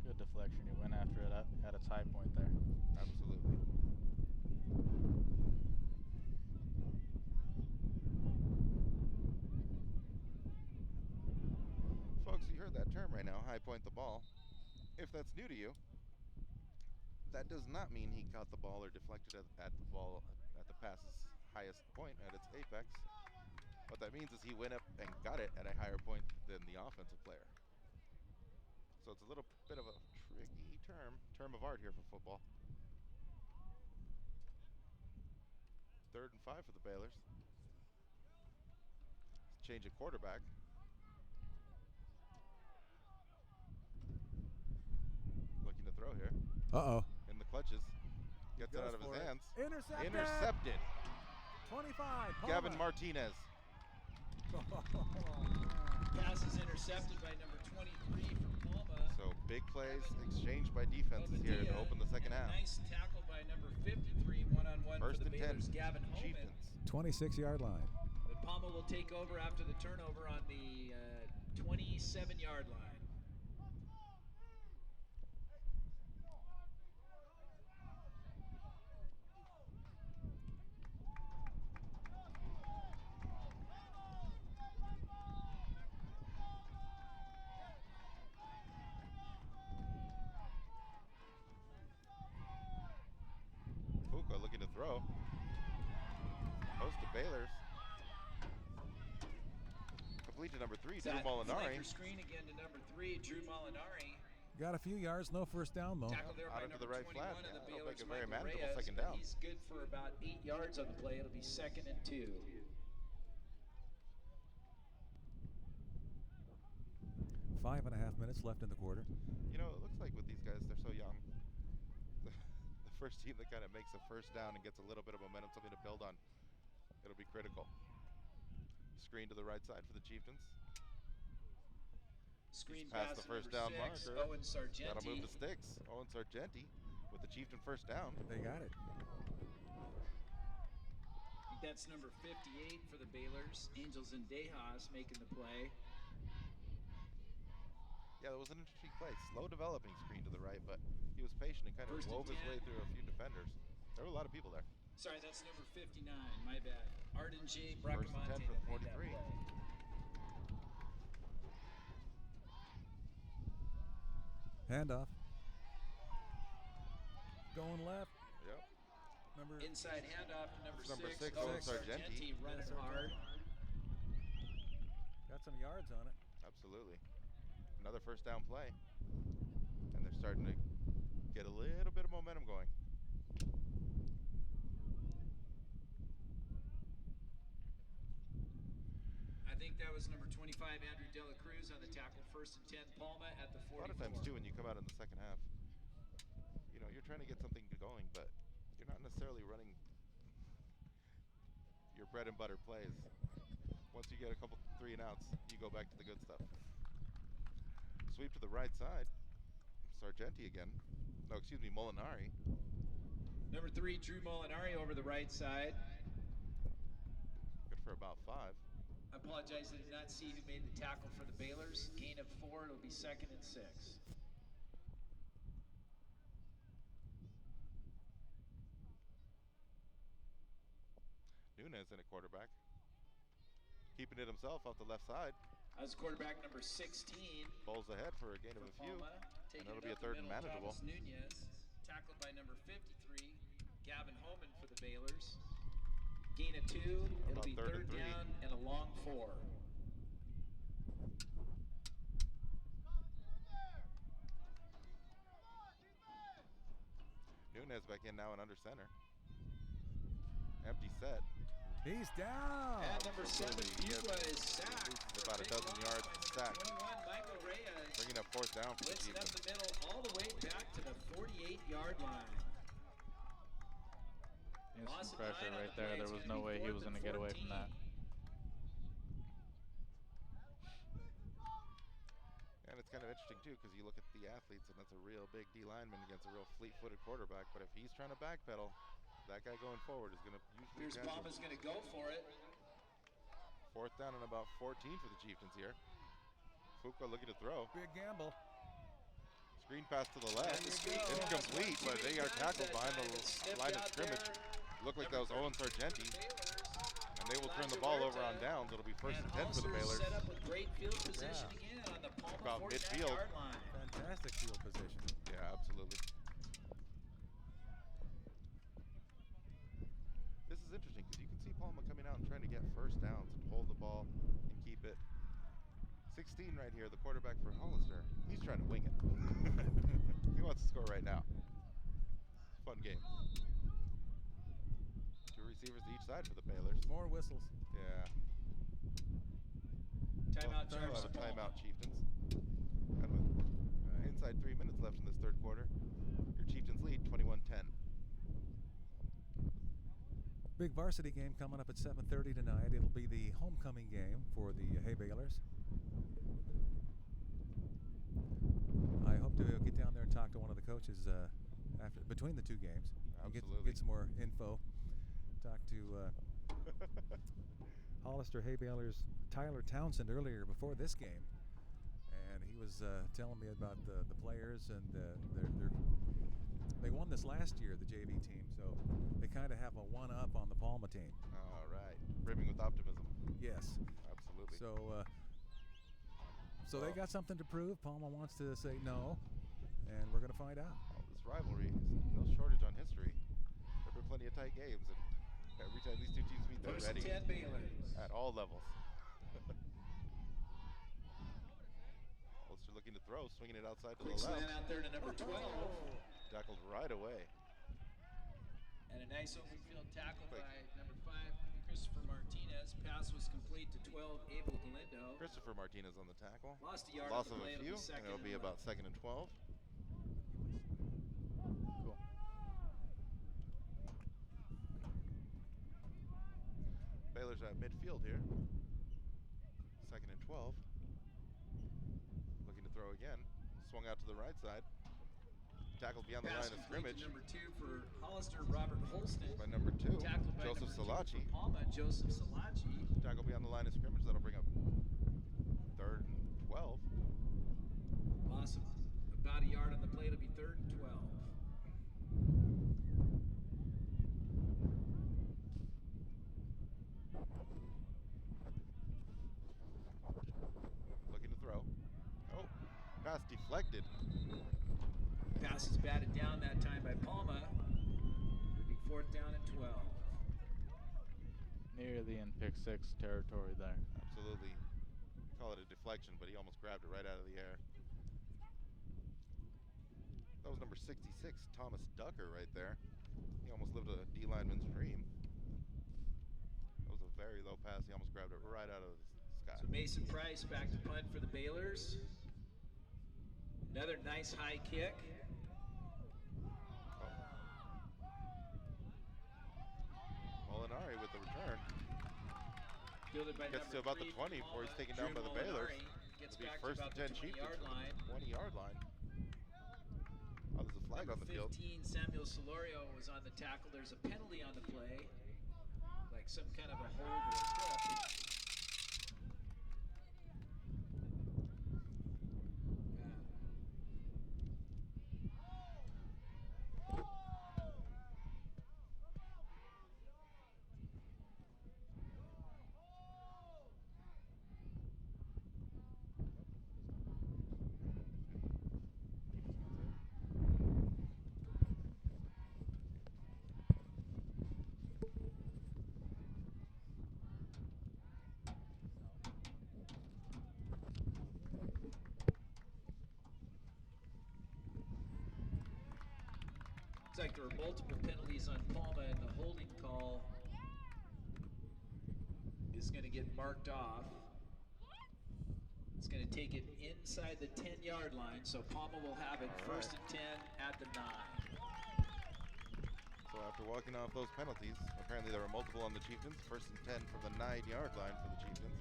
Good deflection. He went after it at its high point there. Absolutely. Folks, you heard that term right now, high point the ball. If that's new to you, that does not mean he caught the ball or deflected at the ball at the pass's highest point, at its apex. What that means is he went up and got it at a higher point than the offensive player. So it's a little bit of a tricky term of art here for football. 3rd and 5 for the Baylors. Change of quarterback. Uh-oh. in the clutches. Gets it Goes out of his for it. hands. Intercepted. Intercepted. 25. Gavin Palma. Martinez. Pass is intercepted by number 23 from Palma. So big plays exchanged by defenses here to open the second and a half. nice tackle by number 53, one-on-one First for the and 10, Baylors, Gavin Holman. Chieftains. 26-yard line. But Palma will take over after the turnover on the 27-yard line. Puka looking to throw. Host to Baylor's. Complete to number 3, Drew Molinari. Flanker screen again to number 3, Drew Molinari. Got a few yards, no first down though. Tackle there Out by into the number right 21 flat. of the Yeah, it'll Baylor's, make a very Michael manageable Reyes, second but down. he's good for about 8 yards on the play. It'll be 2nd and 2. 5.5 minutes left in the quarter. You know, it looks like with these guys, they're so young. The first team that kind of makes a first down and gets a little bit of momentum, something to build on, it'll be critical. Screen to the right side for the Chieftains. Screen He's past pass the to first number down 6, marker. Owen Sargenti. That'll move the sticks. Owen Sargenti with the Chieftain first down. They got it. I think that's number 58 for the Baylors. Angels and Dejas making the play. Yeah, that was an interesting play. Slow developing screen to the right, but he was patient and kind of First and wove his 10. way through a few defenders. There were a lot of people there. Sorry, that's number 59. My bad. Arden J. First and Bracamonte 10 for the that made that 43. play. Handoff. Going left. Yep. Number Inside handoff to number It's number 6, six, Owen Owen Sargenti. Sargenti running Yes, hard. got some yards on it. Absolutely. Another first down play. And they're starting to get a little bit of momentum going. I think that was number 25, Andrew Dela Cruz on the tackle. 1st and 10, Palma at the 44. A lot of times, too, when you come out in the second half, you know, you're trying to get something going, but you're not necessarily running your bread and butter plays. Once you get a couple 3 and outs, you go back to the good stuff. Sweep to the right side. Sargenti again. No, excuse me, Molinari. Number 3, Drew Molinari over the right side. Good for about 5. I apologize, I did not see who made the tackle for the Baylors. Gain of 4, it'll be 2nd and 6. Nunez in at quarterback. Keeping it himself off the left side. As quarterback number 16. Bowls ahead for a gain of a few. Palma, And taking it'll it be a up the 3rd and middle, manageable. Thomas Nunez, tackled by number 53, Gavin Holman for the Baylors. Gain of 2, it'll About be 3rd and 3rd 3. down and a long 4. Nunez back in now and under center. Empty set. He's down. And number 7, Absolutely. He Buba has- is sacked. loses for about a big dozen loss yards by number sacked. 21, Michael Reyes. Bringing up 4th down for the Blitzing up Chieftains. the middle all the way back to the 48-yard line. He has Loss some of 9 pressure on the right there. play. There It's was gonna no be way he 4th was going to and get away from 14. that. And it's kind of interesting, too, because you look at the athletes, and that's a real big D lineman against a real fleet-footed quarterback. But if he's trying to backpedal, that guy going forward is going to usually Here's catch him. Palma's going to go for it. 4th down and about 14 for the Chieftains here. Fuqua looking to throw. Big gamble. Screen pass to the left. There you go. Incomplete, but they got tackled behind the Sniffed line of out scrimmage. there. Looked like that was Owen Sargenti. And they will turn the ball over on downs. It'll be 1st and 10 for the Hollister Baylors. set up with great field position again on the Palma About 49-yard line. Fantastic field position. Yeah, absolutely. This is interesting because you can see Palma coming out and trying to get first downs and hold the ball and keep it. 16 right here, the quarterback for Hollister. He's trying to wing it. He wants to score right now. Fun game. 2 receivers to each side for the Baylors. More whistles. Yeah. Timeout They'll charge have a to Palma. timeout, Chieftains. And with inside 3 minutes left in this 3rd quarter, your Chieftains Big varsity game coming up at 7:30 tonight. It'll be the homecoming game for the Hay Baylors. I hope to get down there and talk to one of the coaches between the two games. And Absolutely. get some more info. Talk to Hollister Hay Baylors Tyler Townsend earlier before this game, and he was telling me about the players, and they won this last year, the JV team, so they kind of have a one-up on the Palma team. All right. Brimming with optimism. Yes. Absolutely. So they got something to prove. Palma wants to say no, and we're going to find out. Oh, this rivalry is no shortage on history. There have been plenty of tight games, and every time these two teams meet, they're First ready 10 Baylors. at all levels. Hollister looking to throw, swinging it outside to Quick the slant left. out there to number 12. Tackled right away. And a nice open field tackle Quick. by number 5, Christopher Martinez. Pass was complete to 12, Abel Galindo. Christopher Martinez on the tackle. Lost a yard Loss on the of play. a It'll few, be and second it'll and be 11. about 2nd and 12. Cool. Baylor's at midfield here. 2nd and 12. Looking to throw again. Swung out to the right side. Tackled beyond the Pass line of complete to scrimmage number 2 for Hollister, Robert Holston. by number 2, Tackled by Joseph number 2 Salachi. for Palma, Joseph Salachi. Tackle beyond the line of scrimmage. That'll bring up 3rd and 12. Loss of about a yard on the play. It'll be 3rd and 12. Looking to throw. Oh, pass deflected. Pass is batted down that time by Palma. It'll be 4th down and 12. Nearly in pick 6 territory there. Absolutely. Call it a deflection, but he almost grabbed it right out of the air. That was number 66, Thomas Ducker, right there. He almost lived a D lineman's dream. That was a very low pass. He almost grabbed it right out of the sky. So Mason Price back to punt for the Baylors. Another nice high kick. Molinari with the return. Fielded by Gets number to about 3 the 20 for before he's Palma, taken down by the Drew Baylors. Molinari. Gets It'll be back to 1st about and the 10 Chieftains 20-yard line. 20-yard line. Oh, there's a flag Number on the field. 15, Samuel Solorio was on the tackle. There's a penalty on the play, like some kind of a hold or a trip. Looks like there were multiple penalties on Palma, and the holding call is going to get marked off. It's going to take it inside the 10-yard line, so Palma will have it 1st and 10 at the 9. So after walking off those penalties, apparently there were multiple on the Chieftains. 1st and 10 from the 9-yard line for the Chieftains.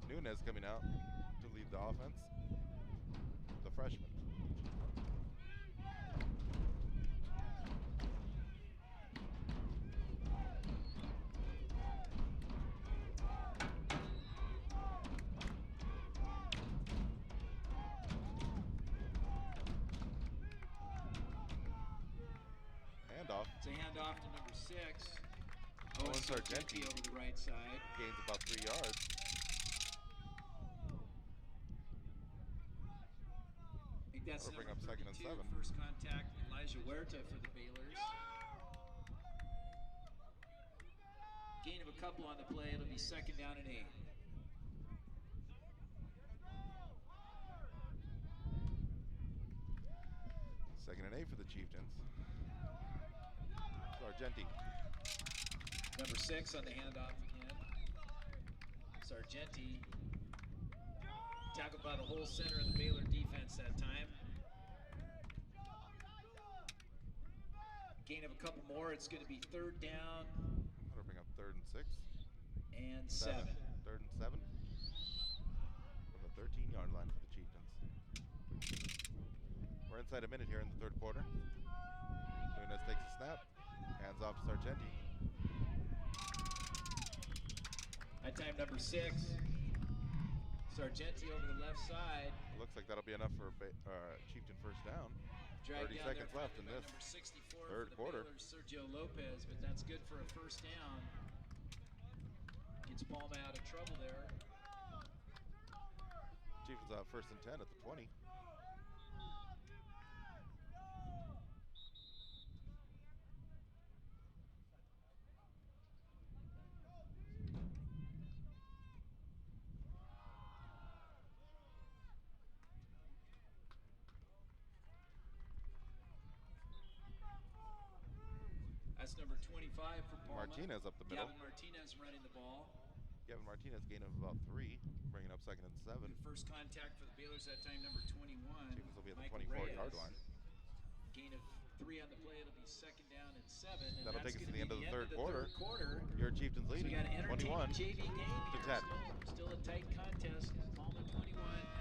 Nunez coming out to lead the offense. The freshman. Handoff. It's a handoff to number 6. Owen Sargenti Sargenti. over the right side. Gains about 3 yards. I think that's That'll bring number up 2nd and 32, 7. First contact, Elijah Huerta for the Baylors. Gain of a couple on the play. It'll be 2nd down and 8. Second and 8 for the Chieftains. Sargenti. Number 6 on the handoff again. Sargenti tackled by the whole center of the Baylor defense that time. Gain of a couple more. It's going to be 3rd down That'll bring up 3rd and 6. and 7. 3rd and 7. From the 13-yard line for the Chieftains. We're inside a minute here in the 3rd quarter. Nunes takes a snap. Hands off to Sargenti. At time number 6. Sargenti over the left side. It looks like that'll be enough for Chieftain first down. 30 seconds left in this 3rd quarter. Sergio Lopez, but that's good for a first down. Gets Palma out of trouble there. Chieftains out 1st and 10 at the 20. That's number 25 for Palma. Martinez up the middle. Gavin Martinez running the ball. Gavin Martinez gain of about 3, bringing up 2nd and 7. First contact for the Baylors that time, number 21. Chieftains will be at the Michael 24-yard Reyes. line. Gain of 3 on the play. It'll be 2nd down and 7. And That'll that's take us to gonna the be end of the 3rd quarter. 3rd quarter. Your Chieftains So we leading got an entertaining 21 JV game to here. 10. Still a tight contest. Palma 21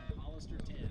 and Hollister 10.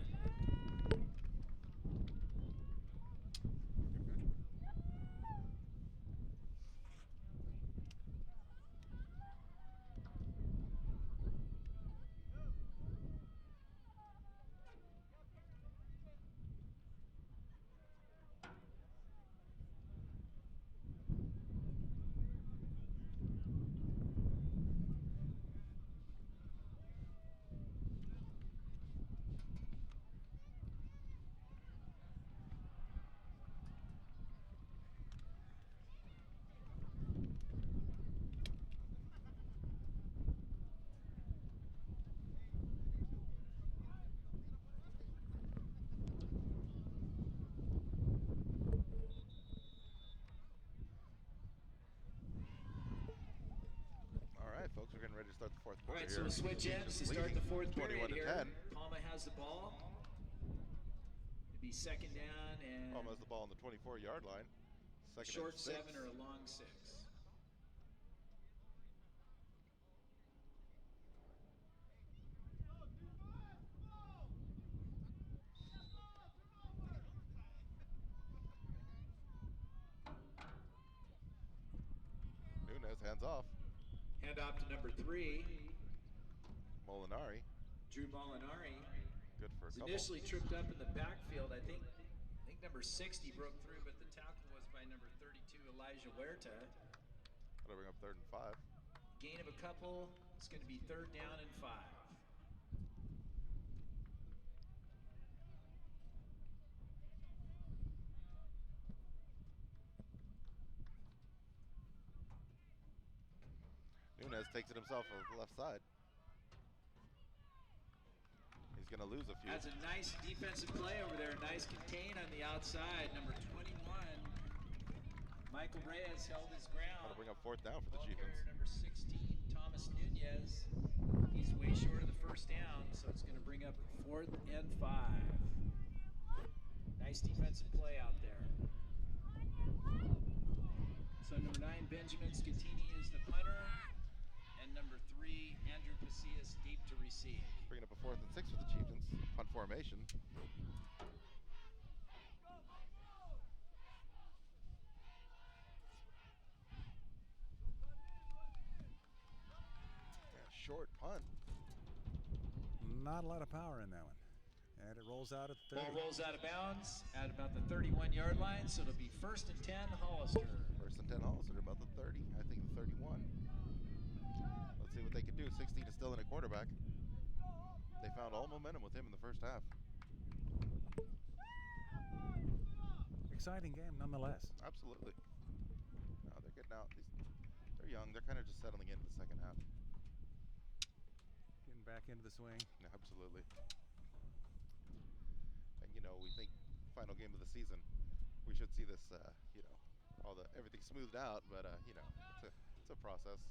Folks, we're getting ready to start the 4th quarter. All right, here. so we'll switch ends to start the 4th period 21 to here. 10. Palma has the ball. It'll be 2nd down and Palma has the ball on the 24-yard line. 2nd short and 6. 7 or a long 6. Nunes hands off. Hand off to number 3, Molinari. Drew Molinari. Good for a Was couple. initially tripped up in the backfield. I think number 60 broke through, but the tackle was by number 32, Elijah Huerta. That'll bring up 3rd and 5. Gain of a couple. It's going to be 3rd down and 5. Nunes takes it himself on the left side. He's going to lose a few. That's a nice defensive play over there. Nice contain on the outside. Number 21, Michael Reyes held his ground. That'll bring up 4th down for the Ball Chieftains. carrier number 16, Thomas Nunez. He's way short of the first down, so it's going to bring up 4th and 5. Nice defensive play out there. So number 9, Benjamin Scatini is the punter. And number 3, Andrew Pasillas deep to receive. Bringing up a 4th and 6 for the Chieftains. Punt formation. Yeah, short punt. Not a lot of power in that one. And it rolls out at the 30. Ball rolls out of bounds at about the 31-yard line, so it'll be 1st and 10, Hollister. 1st and 10 Hollister, about the 30. I think the 31. Let's see what they can do. 16 is still in a quarterback. They found all momentum with him in the first half. Exciting game nonetheless. Absolutely. No, they're getting out. They're young. They're kind of just settling into the second half. Getting back into the swing. Yeah, absolutely. And you know, we think final game of the season, we should see this. You know, everything smoothed out, but you know, it's a process.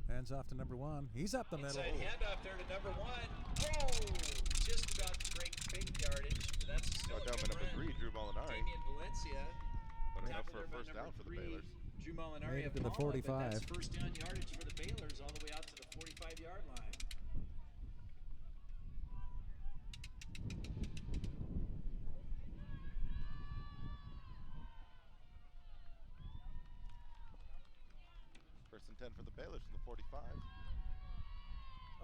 Hands off to number 1. He's up the middle. Inside handoff there to number 1. Oh, just about to break big yardage. But that's still a Down good by number run. 3, Drew Molinari. Damian Valencia. But enough Tackle for a there by first number down for the 3, Baylors. Drew Molinari Made it of to the Palma, but 45. that's first down yardage for the Baylors all the way out to the 45-yard line. First and 10 for the Baylors from the 45.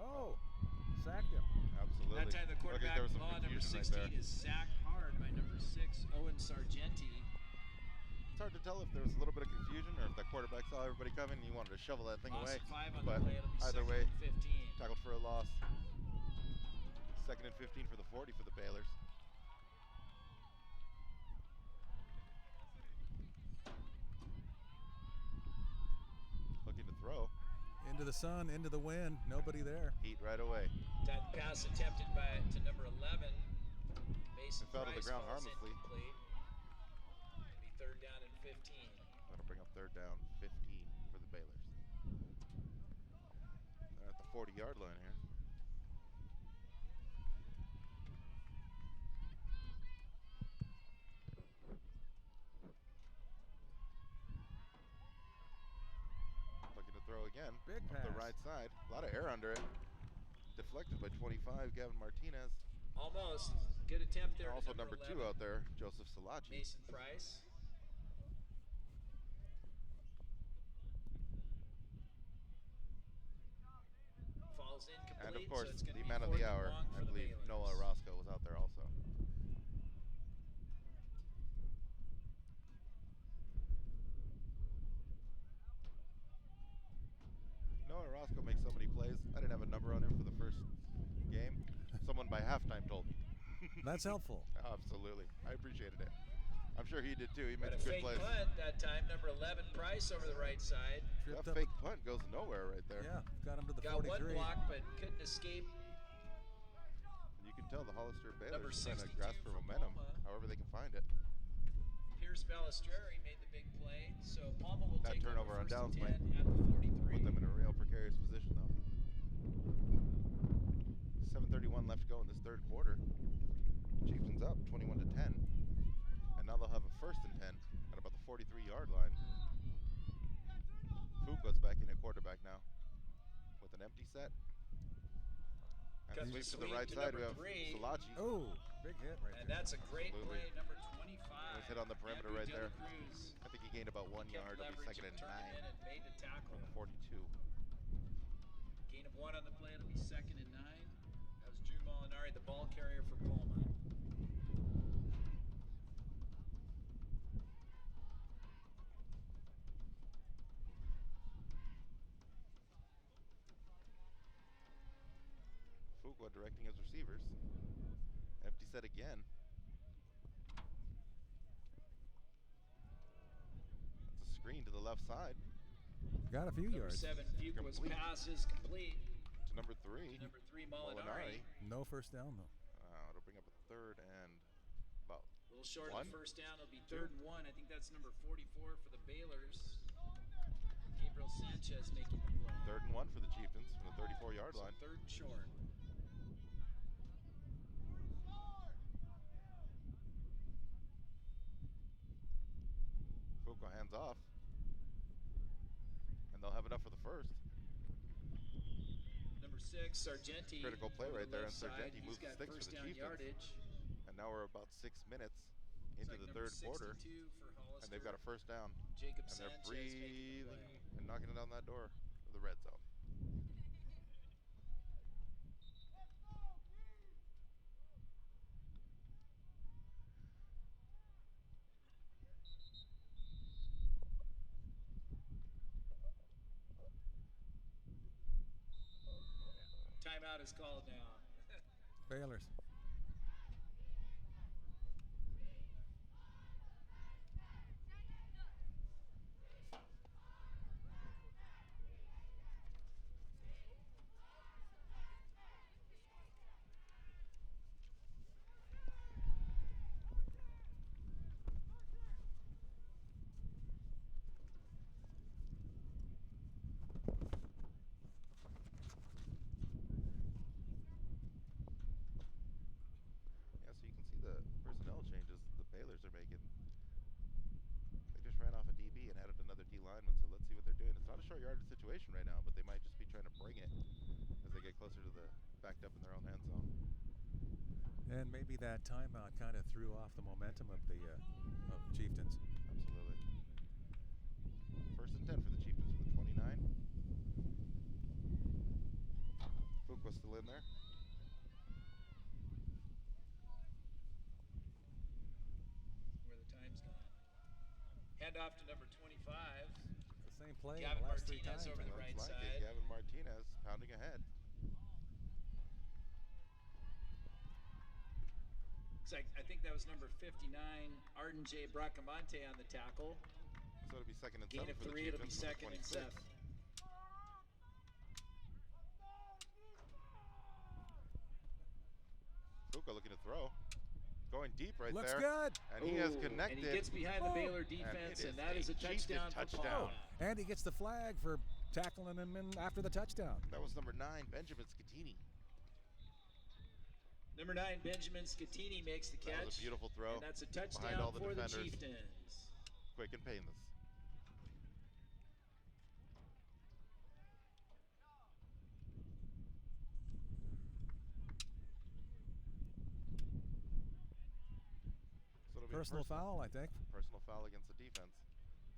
Oh, sacked him. Absolutely. That time the Looked like quarterback, there was some number confusion right 16, there. is sacked hard by number 6, Owen Sargenti. It's hard to tell if there was a little bit of confusion or if that quarterback saw everybody coming and he wanted to shovel that thing Loss away. of 5 on But the play. It'll be either second way, and 15. tackled for a loss. Second and 15 for the 40 for the Baylors. Looking to throw. Into the sun, into the wind. Nobody there. Heat right away. That pass attempted to number 11. Mason It fell to the Price ground falls harmlessly. incomplete. It'll be third down and 15. That'll bring up third down 15 for the Baylors. They're at the 40-yard line here. Looking to throw again. Big Up the pass. right side. A lot of air under it. Deflected by 25, Gavin Martinez. Almost. Good attempt there. Also to number 2 11, out there, Joseph Salachi. Mason Price. Falls incomplete. And of course, so it's gonna the be man of fourth the and hour, long I for the believe Baylors. Noah Roscoe was out there also. Noah Roscoe makes so many plays. I didn't have a number on him for the first game. Someone by halftime told me. That's helpful. Absolutely. I appreciated it. I'm sure he did too. He Got made a some good fake plays. punt that time. Number 11, Price over the right side. Tripped That up. fake punt goes nowhere right there. Yeah, got him to the Got 43. one block, but couldn't escape. And you can tell the Hollister Number Baylors trying to 62 grasp for for momentum, Palma. however they can find it. Pierce Balistreri made the big play, so Palma will That take turnover over on first and downs might 10 at the 43. Put them in a real precarious position though. 7:31 left to go in this third quarter. Chieftains up 21-10. And now they'll have a first and 10 at about the 43-yard line. Fuqua's back in at quarterback now with an empty set. And Cuts sweep the to the sweep right to side. We number have 3. Salachi. Oh, big hit right And there. that's a great Absolutely. play, number 25. Nice hit on the perimeter Andrew right there. De La Cruz I think he gained about 1 kept yard. It'll be leverage second and turned 9 it in and made the tackle. from the 42. Gain of 1 on the play. It'll be second and 9. That was Drew Molinari, the ball carrier for Palma. Fuqua directing his receivers. Empty set again. That's a screen to the left side Got a few Number yards. 7, Fuqua's Complete. pass is complete. to number 3. Number 3, Molinari. No first down, though. It'll bring up a third and about A little short One? of the first down. It'll be third and 1. I think that's number 44 for the Baylors. Gabriel Sanchez making the play. third and 1 for the Chieftains from the 34-yard So line. third and short. Fuqua hands off. And they'll have enough for the first. Number 6, Sargenti. Critical play over right the there, left and side. Sargenti He's moves the got sticks for first the down Chieftains. yardage. And now we're about 6 minutes It's into like the number third quarter. 62 for Hollister. And they've got a first down. Jacob And they're Sanchez making the breathing play. and knocking it down that door of the red zone. Timeout is called now. Baylors. situation right now, but they might just be trying to bring it as they get closer to the backed up in their own end zone. And maybe that timeout kind of threw off the momentum of the Chieftains. Absolutely. 1st and 10 for the Chieftains from the 29. Fuqua still in there. Where the time's gone. Hand off to number 25. The same play in Gavin the last 3 Martinez times. over the Looks right like side. it. Gavin Martinez pounding ahead. I think that was number 59, Arden J. Bracamonte on the tackle. So it'll be 2nd and Gain 7 of for the 3, it'll be Chieftains from the 2nd and 7. 26. Fuqua looking to throw. Going deep right Looks there. good. And he has Ooh, connected. And he gets behind the Baylor defense, and that is a touchdown for Palma. And he gets the flag for tackling him in after the touchdown. That was number 9, Benjamin Scatini. Number 9, Benjamin Scatini makes the catch. That was a beautiful throw. And that's a Behind touchdown all the for the defenders. Chieftains. Quick and painless. So it'll be a Personal foul, I think. Personal foul against the defense.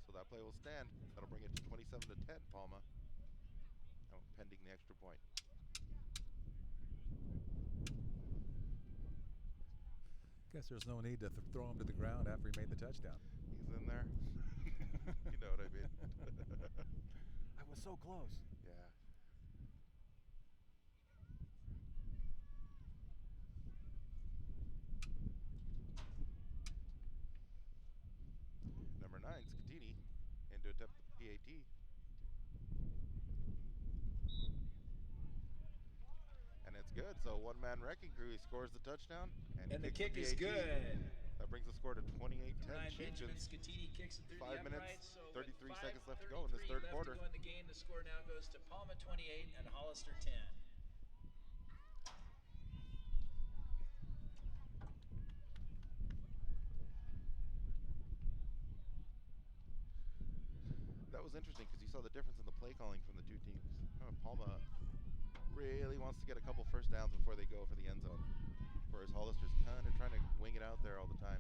So that play will stand. That'll bring it to 27 to 10, Palma. Now pending the extra point. Guess there's no need to throw him to the ground after he made the touchdown. He's in there. You know what I mean? I was so close. Yeah. Number 9, Scatini, in to attempt the PAT. And it's good. So one-man wrecking crew. He scores the touchdown. And the kicks kick is PAT. good. That brings the score to 28-10 Benjamin Chieftains. Scatini kicks it through 5 the minutes, upright, so 33 with seconds left to go in this 5:33 third left quarter. to go in the game, the score now goes to Palma 28 and Hollister 10. That was interesting because you saw the difference in the play calling from the two teams. Palma really wants to get a couple first downs before they go for the end zone, whereas Hollister's kind of trying to wing it out there all the time.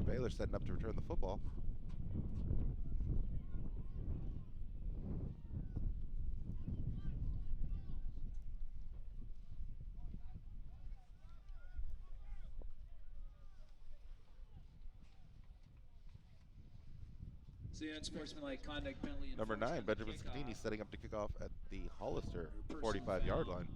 Baylor setting up to return the football. So the unsportsmanlike conduct penalty. Number 9, Benjamin Scatini, setting up to kick off at the Hollister 45-yard line.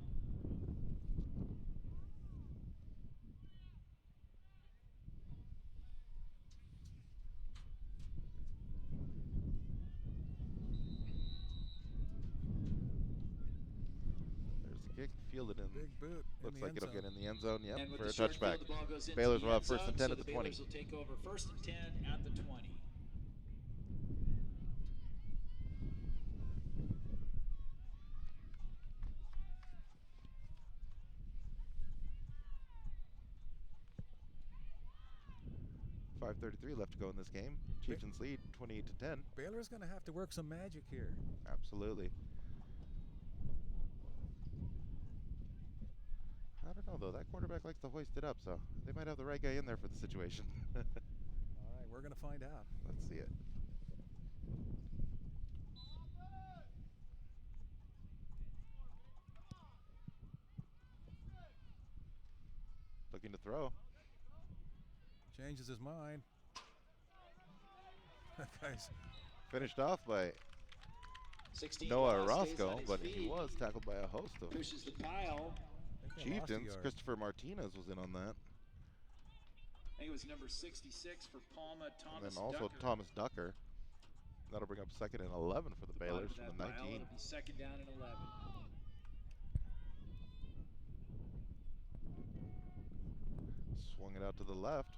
There's the kick, fielded in. Big boot. Looks like it'll get in the end zone. Yep, And with for a the short touchback. field, the ball goes into Baylor's the will have end first and zone, 10 so at the the 20. Baylors will take over 1st and 10 at the 20. .533 left to go in this game. Chieftains lead 28 to 10. Baylor's going to have to work some magic here. Absolutely. I don't know though. That quarterback likes to hoist it up, so they might have the right guy in there for the situation. All right, we're going to find out. Let's see it. Looking to throw. Changes his mind. Guys, Finished off by 16 Noah stays on Orozco, his but he feet. was tackled by a host of Pushes the pile. I think they lost a Chieftains. yard. Christopher Martinez was in on that. I think it was number 66 for Palma, Thomas And then also Ducker. Thomas Ducker. That'll bring up 2nd and 11 for the Baylors Bottom from of the that pile, 19. It'll be 2nd down and 11. Swung it out to the left.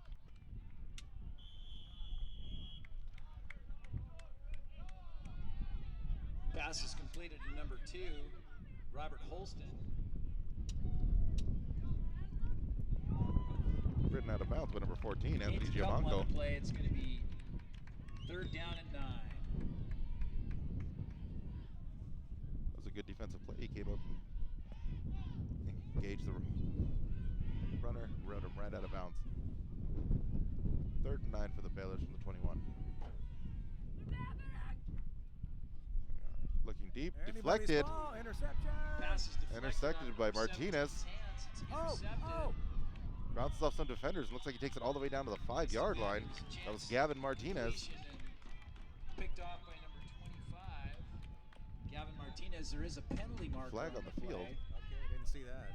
pass is completed to number 2, Robert Holston. Written out of bounds by number 14, Anthony Gains a couple on Giamanco. the play. It's going to be 3rd down and 9. That was a good defensive play. He came up, engaged the runner, rode him right out of bounds. 3rd and 9 for the Baylors from the 21. Looking deep, Anybody's deflected. ball, interception. Pass is deflected Intercepted on by number 17's Martinez. hands. It's Oh, intercepted. oh. Bounces off some defenders. Looks like he takes it all the way down to the 5-yard line. That was Gavin Martinez. Picked off by number 25, Gavin Martinez. There is a penalty marker Flag on the field. play. Okay, didn't see that.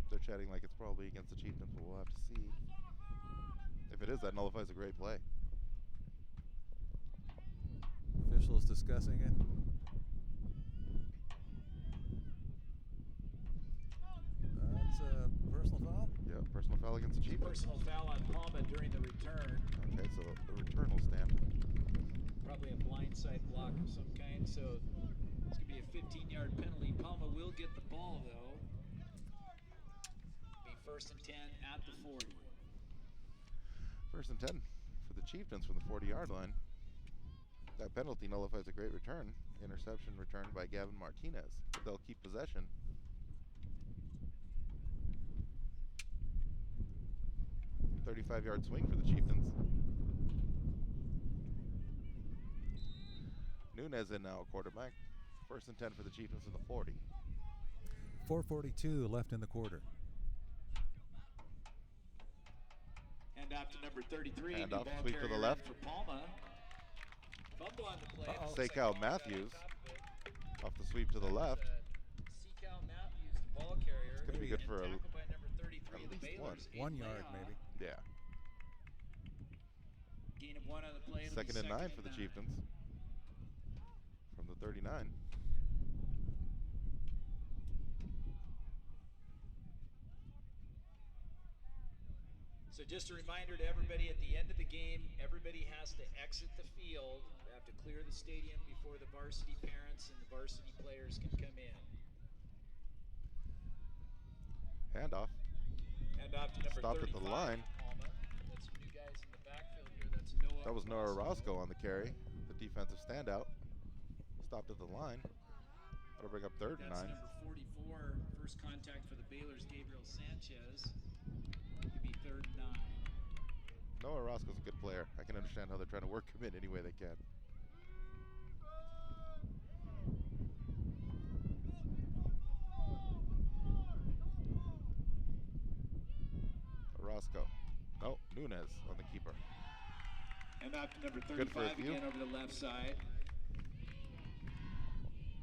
They're chatting like it's probably against the Chieftains, but we'll have to see. If it is, that nullifies a great play. Officials discussing it. That's a personal foul. Yeah, personal foul against the Chieftains. Personal foul on Palma during the return. Okay, so the return will stand. Probably a blindside block of some kind. So it's going to be a 15-yard penalty. Palma will get the ball, though. Be 1st and 10 at the 40. 1st and 10 for the Chieftains from the 40-yard line. That penalty nullifies a great return. Interception returned by Gavin Martinez. But they'll keep possession. .35-yard swing for the Chieftains. Nunez in now, quarterback. 1st and 10 for the Chieftains in the 40. 4:42 left in the quarter. Hand off to number 33. Hand new off, ball sweep to the carrier left. For Palma. Fumble on the play. Uh-oh. Sekou Matthews off the sweep to the left. Sekou Matthews, the ball carrier. It's gonna be good for a- tackled by number 33 at of the least Baylors. 1 Eighth yard layoff. maybe. Yeah. Gain of 1 on the play. It'll be 2nd and 9 for the Chieftains from the 39. So just a reminder to everybody, at the end of the game, everybody has to exit the field. They have to clear the stadium before the varsity parents and the varsity players can come in. Handoff. Hand off to number Stopped at 35, the line. Palma. That's some new guys in the backfield here. That's Noah. That was Noah Roscoe on the carry, the defensive standout. Stopped at the line. That'll bring up 3rd and That's 9. number 44. First contact for the Baylors, Gabriel Sanchez. Could be 3rd and 9. Noah Roscoe's a good player. I can understand how they're trying to work him in any way they can. Roscoe. No, Nunez on the keeper. And off to number Good for a 35 few. again over the left side.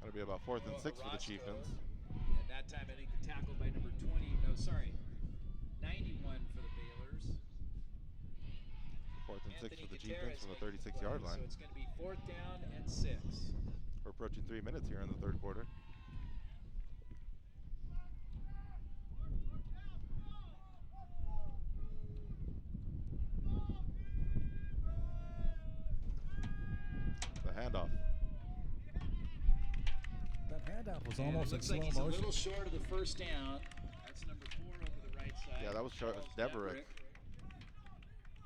That'll be about 4th and 6 for the Roscoe. Chieftains. And that time, I think the tackle by number 20, no, sorry, 91 for the Baylors. 4th and 6 Anthony for the Gutierrez Chieftains from the making 36-yard play. line. So it's going to be 4th down and 6. We're approaching 3 minutes here in the 3rd quarter. The handoff. That handoff was And almost it in looks slow like he's a motion. little short of the 1st down. That's number 4 over the right side. Yeah, that was short. Charles Deverick.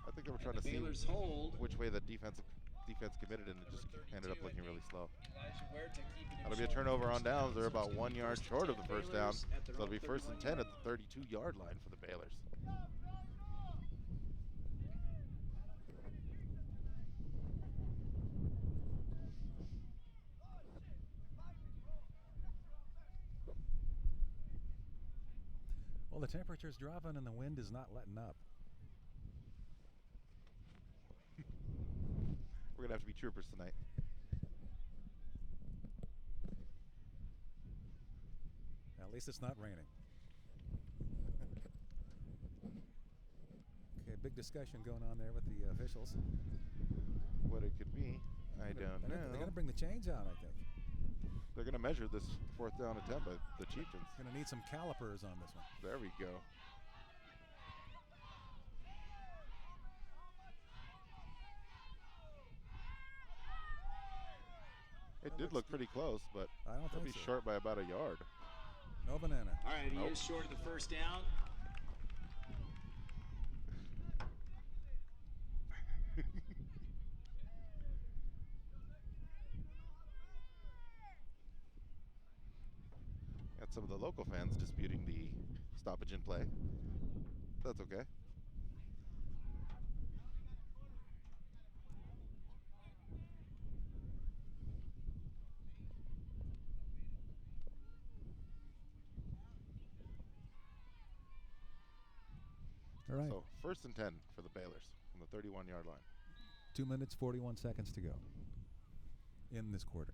I think they were trying to see Baylor's hold. which way the defense committed, and it just ended up looking really slow. Elijah Huerta keeping it That'll be a short. turnover on downs. They're So about it's 1 yard 1st and short of 10 the 1st down. Baylors at So their it'll own be 1st and 10 31 at the 32-yard line for the Baylors. Well, the temperature's dropping and the wind is not letting up. We're gonna have to be troopers tonight. At least it's not raining. Okay, big discussion going on there with the officials. What it could be, I don't They're know. going to bring the chains out, I think. They're gonna measure this 4th down attempt by the Chieftains. Going to need some calipers on this one. There we go. did look pretty close, but I don't he'll think be so. short by about a yard. No banana. All right, he Nope. is short of the first down. Got some of the local fans disputing the stoppage in play. That's okay. All right. So 1st and 10 for the Baylors from the 31-yard line. 2 minutes, 41 seconds to go in this quarter.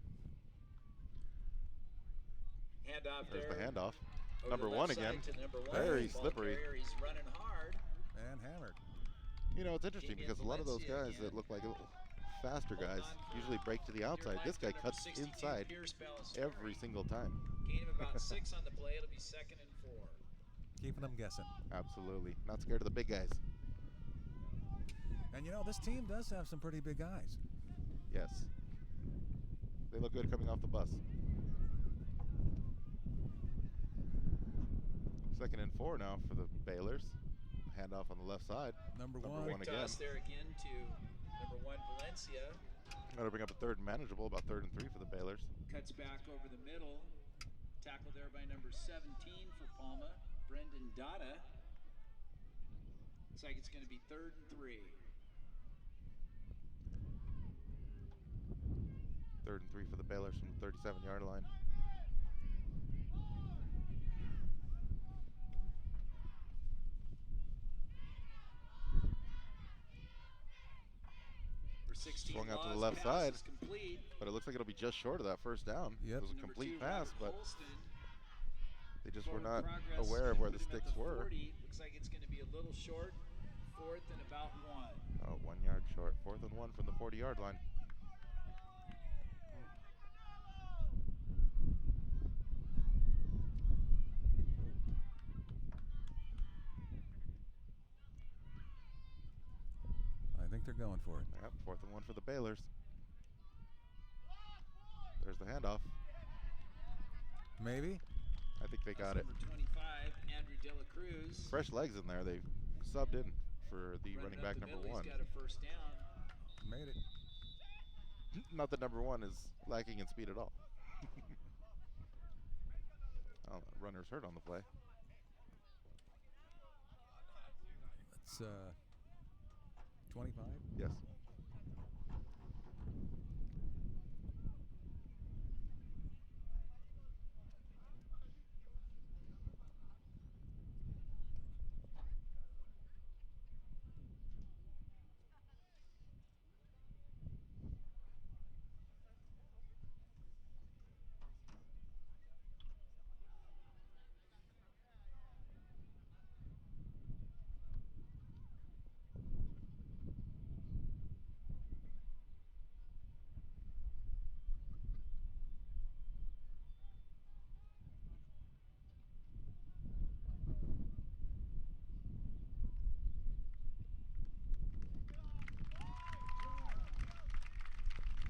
Handoff There's there. the handoff. Over Number the one left again. side to number one. Very Ball slippery. carrier, he's running hard. And hammered. You know, it's interesting Damian because a lot of those Valencia guys again. that look like a little faster guys Hold on for usually break to the outside. This guy Number cuts 62, inside Pierce Ballester. every single time. Gain of about 6 on the play. It'll be 2nd and 4. Keeping them guessing. Absolutely. Not scared of the big guys. And you know, this team does have some pretty big guys. Yes. They look good coming off the bus. 2nd and 4 now for the Baylors. Handoff on the left side. Number Number one. one Quick again. toss there again to number 1, Valencia. That'll bring up a 3rd and manageable, about 3rd and 3 for the Baylors. Cuts back over the middle. Tackled there by number 17 for Palma, Brendan Dada. Looks like it's going to be 3rd and 3. 3rd and 3 for the Baylors from the 37-yard line. For 16 Swung out to the Laws, left pass side. is complete. But it looks like it'll be just short of that 1st down. Yep. It was a Number complete 2, pass, Robert but Holston. they just were Forward not progress, aware of where the put him at sticks the were. 40. Looks like it's going to be a little short. 4th and about 1. Oh, 1 yard short. 4th and 1 from the 40-yard line. I think they're going for it. Yep, 4th and 1 for the Baylors. There's the handoff. Maybe. I think they got That's it. number 25, Andrew De La Cruz. Fresh legs in there. They subbed in for the running up back the number middle, 1. He's got a 1st down. Made it. Not that number 1 is lacking in speed at all. Oh, the runner's hurt on the play. That's 25. Yes.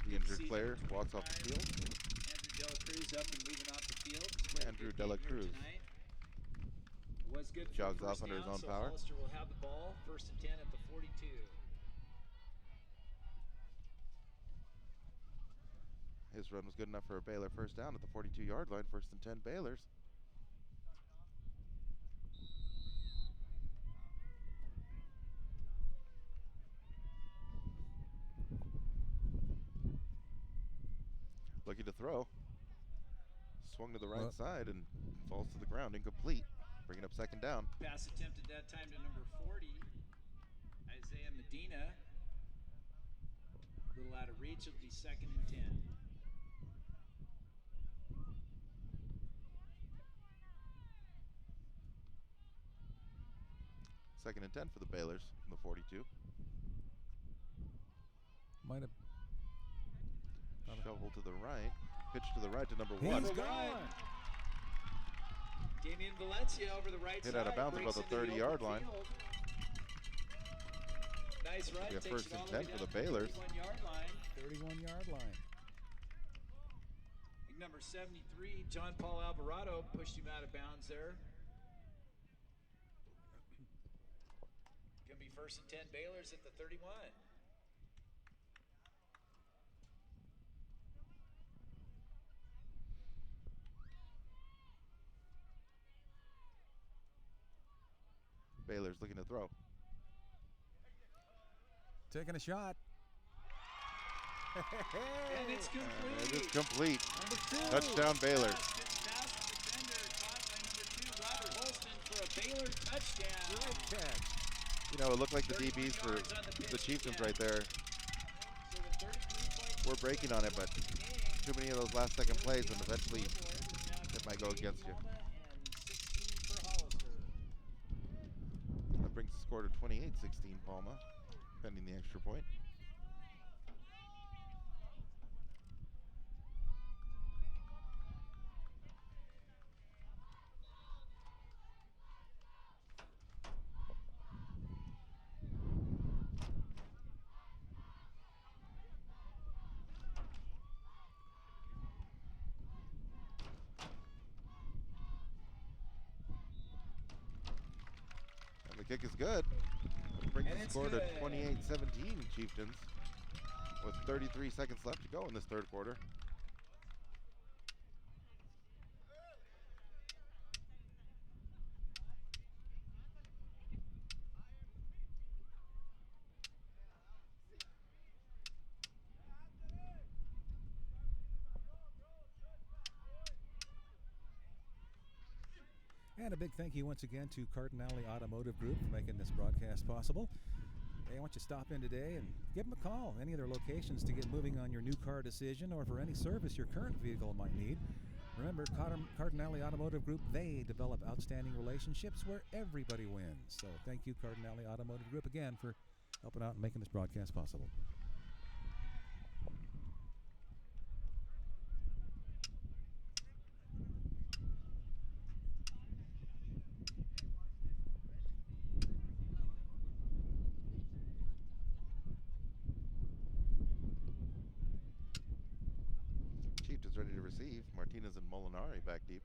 The injured player walks off the field. Andrew De La Cruz up and moving off the field. He's played a Andrew good De La game here Cruz tonight. Was good for jogs the first off under his down, own so power. Hollister will have the ball. 1st and 10 at the 42. His run was good enough for a Baylor 1st down at the 42-yard line. 1st and 10 Baylors. Looking to throw. Swung to the right side and falls to the ground, incomplete. Bringing up 2nd down. Pass attempted that time to number 40, Isaiah Medina. A little out of reach. It'll be 2nd and 10. Second and 10 for the Baylors from the 42. Might have. Shovel to the right. Pitch to the right to number He's 1. gone. Damian Valencia over the right Hit side. out of bounds breaks about the into 30-yard open line. field. Nice run. Be a Takes 1st it all and the way 10 for down the to Baylors. 31-yard line. 31-yard line. Big number 73, John Paul Alvarado, pushed him out of bounds there. Gonna be 1st and 10 Baylors at the 31. Baylor's looking to throw. Taking a shot. And it's complete. It is complete. Number 2. Touchdown, Baylor. Pass defender caught by number 2, Robert Holston, for a Baylor touchdown. Great catch. You know, it looked like the 31 DBs for yards on the pitch the Chieftains again. right there. So with 33 We're breaking on it, but too many of those last second plays, and eventually it might go against you. And 16 for Hollister. That brings the score to 28-16 Palma, pending the extra point. And the kick is good. Brings And the it's score to good. 28-17 Chieftains, with 33 seconds left to go in this third quarter. And a big thank you once again to Cardinale Automotive Group for making this broadcast possible. Hey, I want you to stop in today and give them a call. Any of their locations to get moving on your new car decision or for any service your current vehicle might need. Remember, Cardinale Automotive Group, they develop outstanding relationships where everybody wins. So thank you, Cardinale Automotive Group, again for helping out and making this broadcast possible. Chieftains ready to receive. Martinez and Molinari back deep.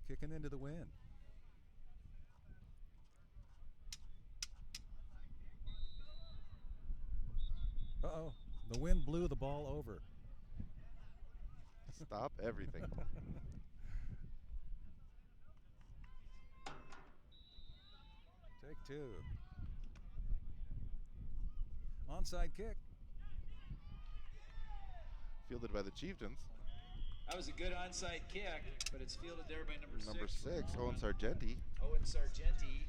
Kicking into the wind. Uh-oh. The wind blew the ball over. Stop everything. Take 2. Onside kick. Fielded by the Chieftains. That was a good onside kick, but it's fielded there by number 6. Number 6, Owen Sargenti. Owen Sargenti.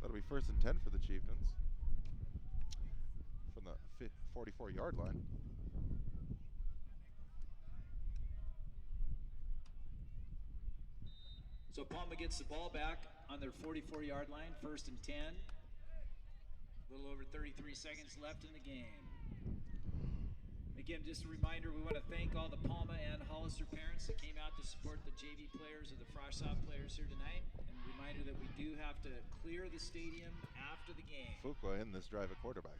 That'll be 1st and 10 for the Chieftains from the 44-yard line. So Palma gets the ball back on their 44-yard line, 1st and 10. A little over 33 seconds left in the game. Again, just a reminder, we want to thank all the Palma and Hollister parents that came out to support the JV players or the Frosh Soft players here tonight. And a reminder that we do have to clear the stadium after the game. Fuqua in this drive at quarterback.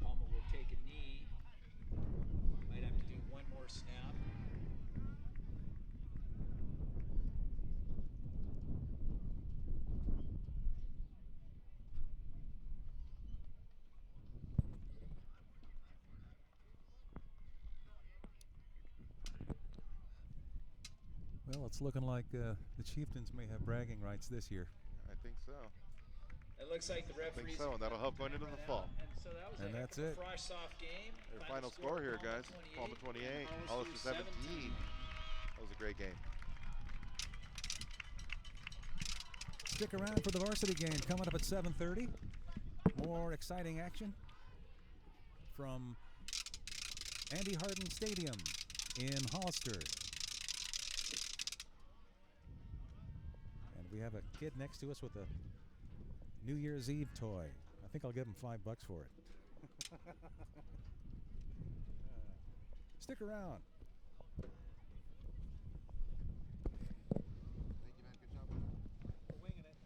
Palma will take a knee. Might have to do one more snap. Well, it's looking like the Chieftains may have bragging rights this year. I think so. It looks like the I think referees. so, and that'll help going into the fall. And so that was And a that's heck of it. a Frosh Soft game. Their final score here, guys. Palma 28, Hollister 17. That was a great game. Stick around for the varsity game coming up at 7:30. More exciting action from Andy Hardin Stadium in Hollister. And we have a kid next to us with a New Year's Eve toy. think I'll give him $5 for it. Stick around. Thank you, man. Good job. We're winging it.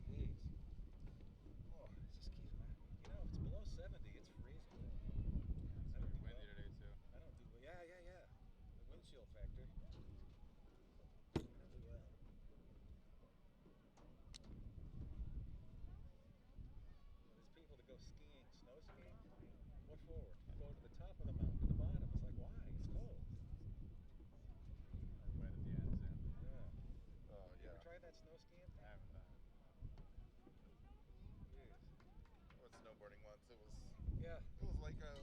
Jeez. Oh, it's just keeps, you know, if it's below 70, it's freezing. It's I don't do windy well. today too. I don't do well. Yeah. The windshield factor. I don't do well. There's people that go skiing, snow skiing. What for? To go to the top of the mountain, to the bottom. It's like, why? It's cold. Or wet at the end soon. Yeah. Oh, You yeah. ever tried that snow skiing? I haven't done it. Jeez. I went snowboarding once. It was Yeah. like a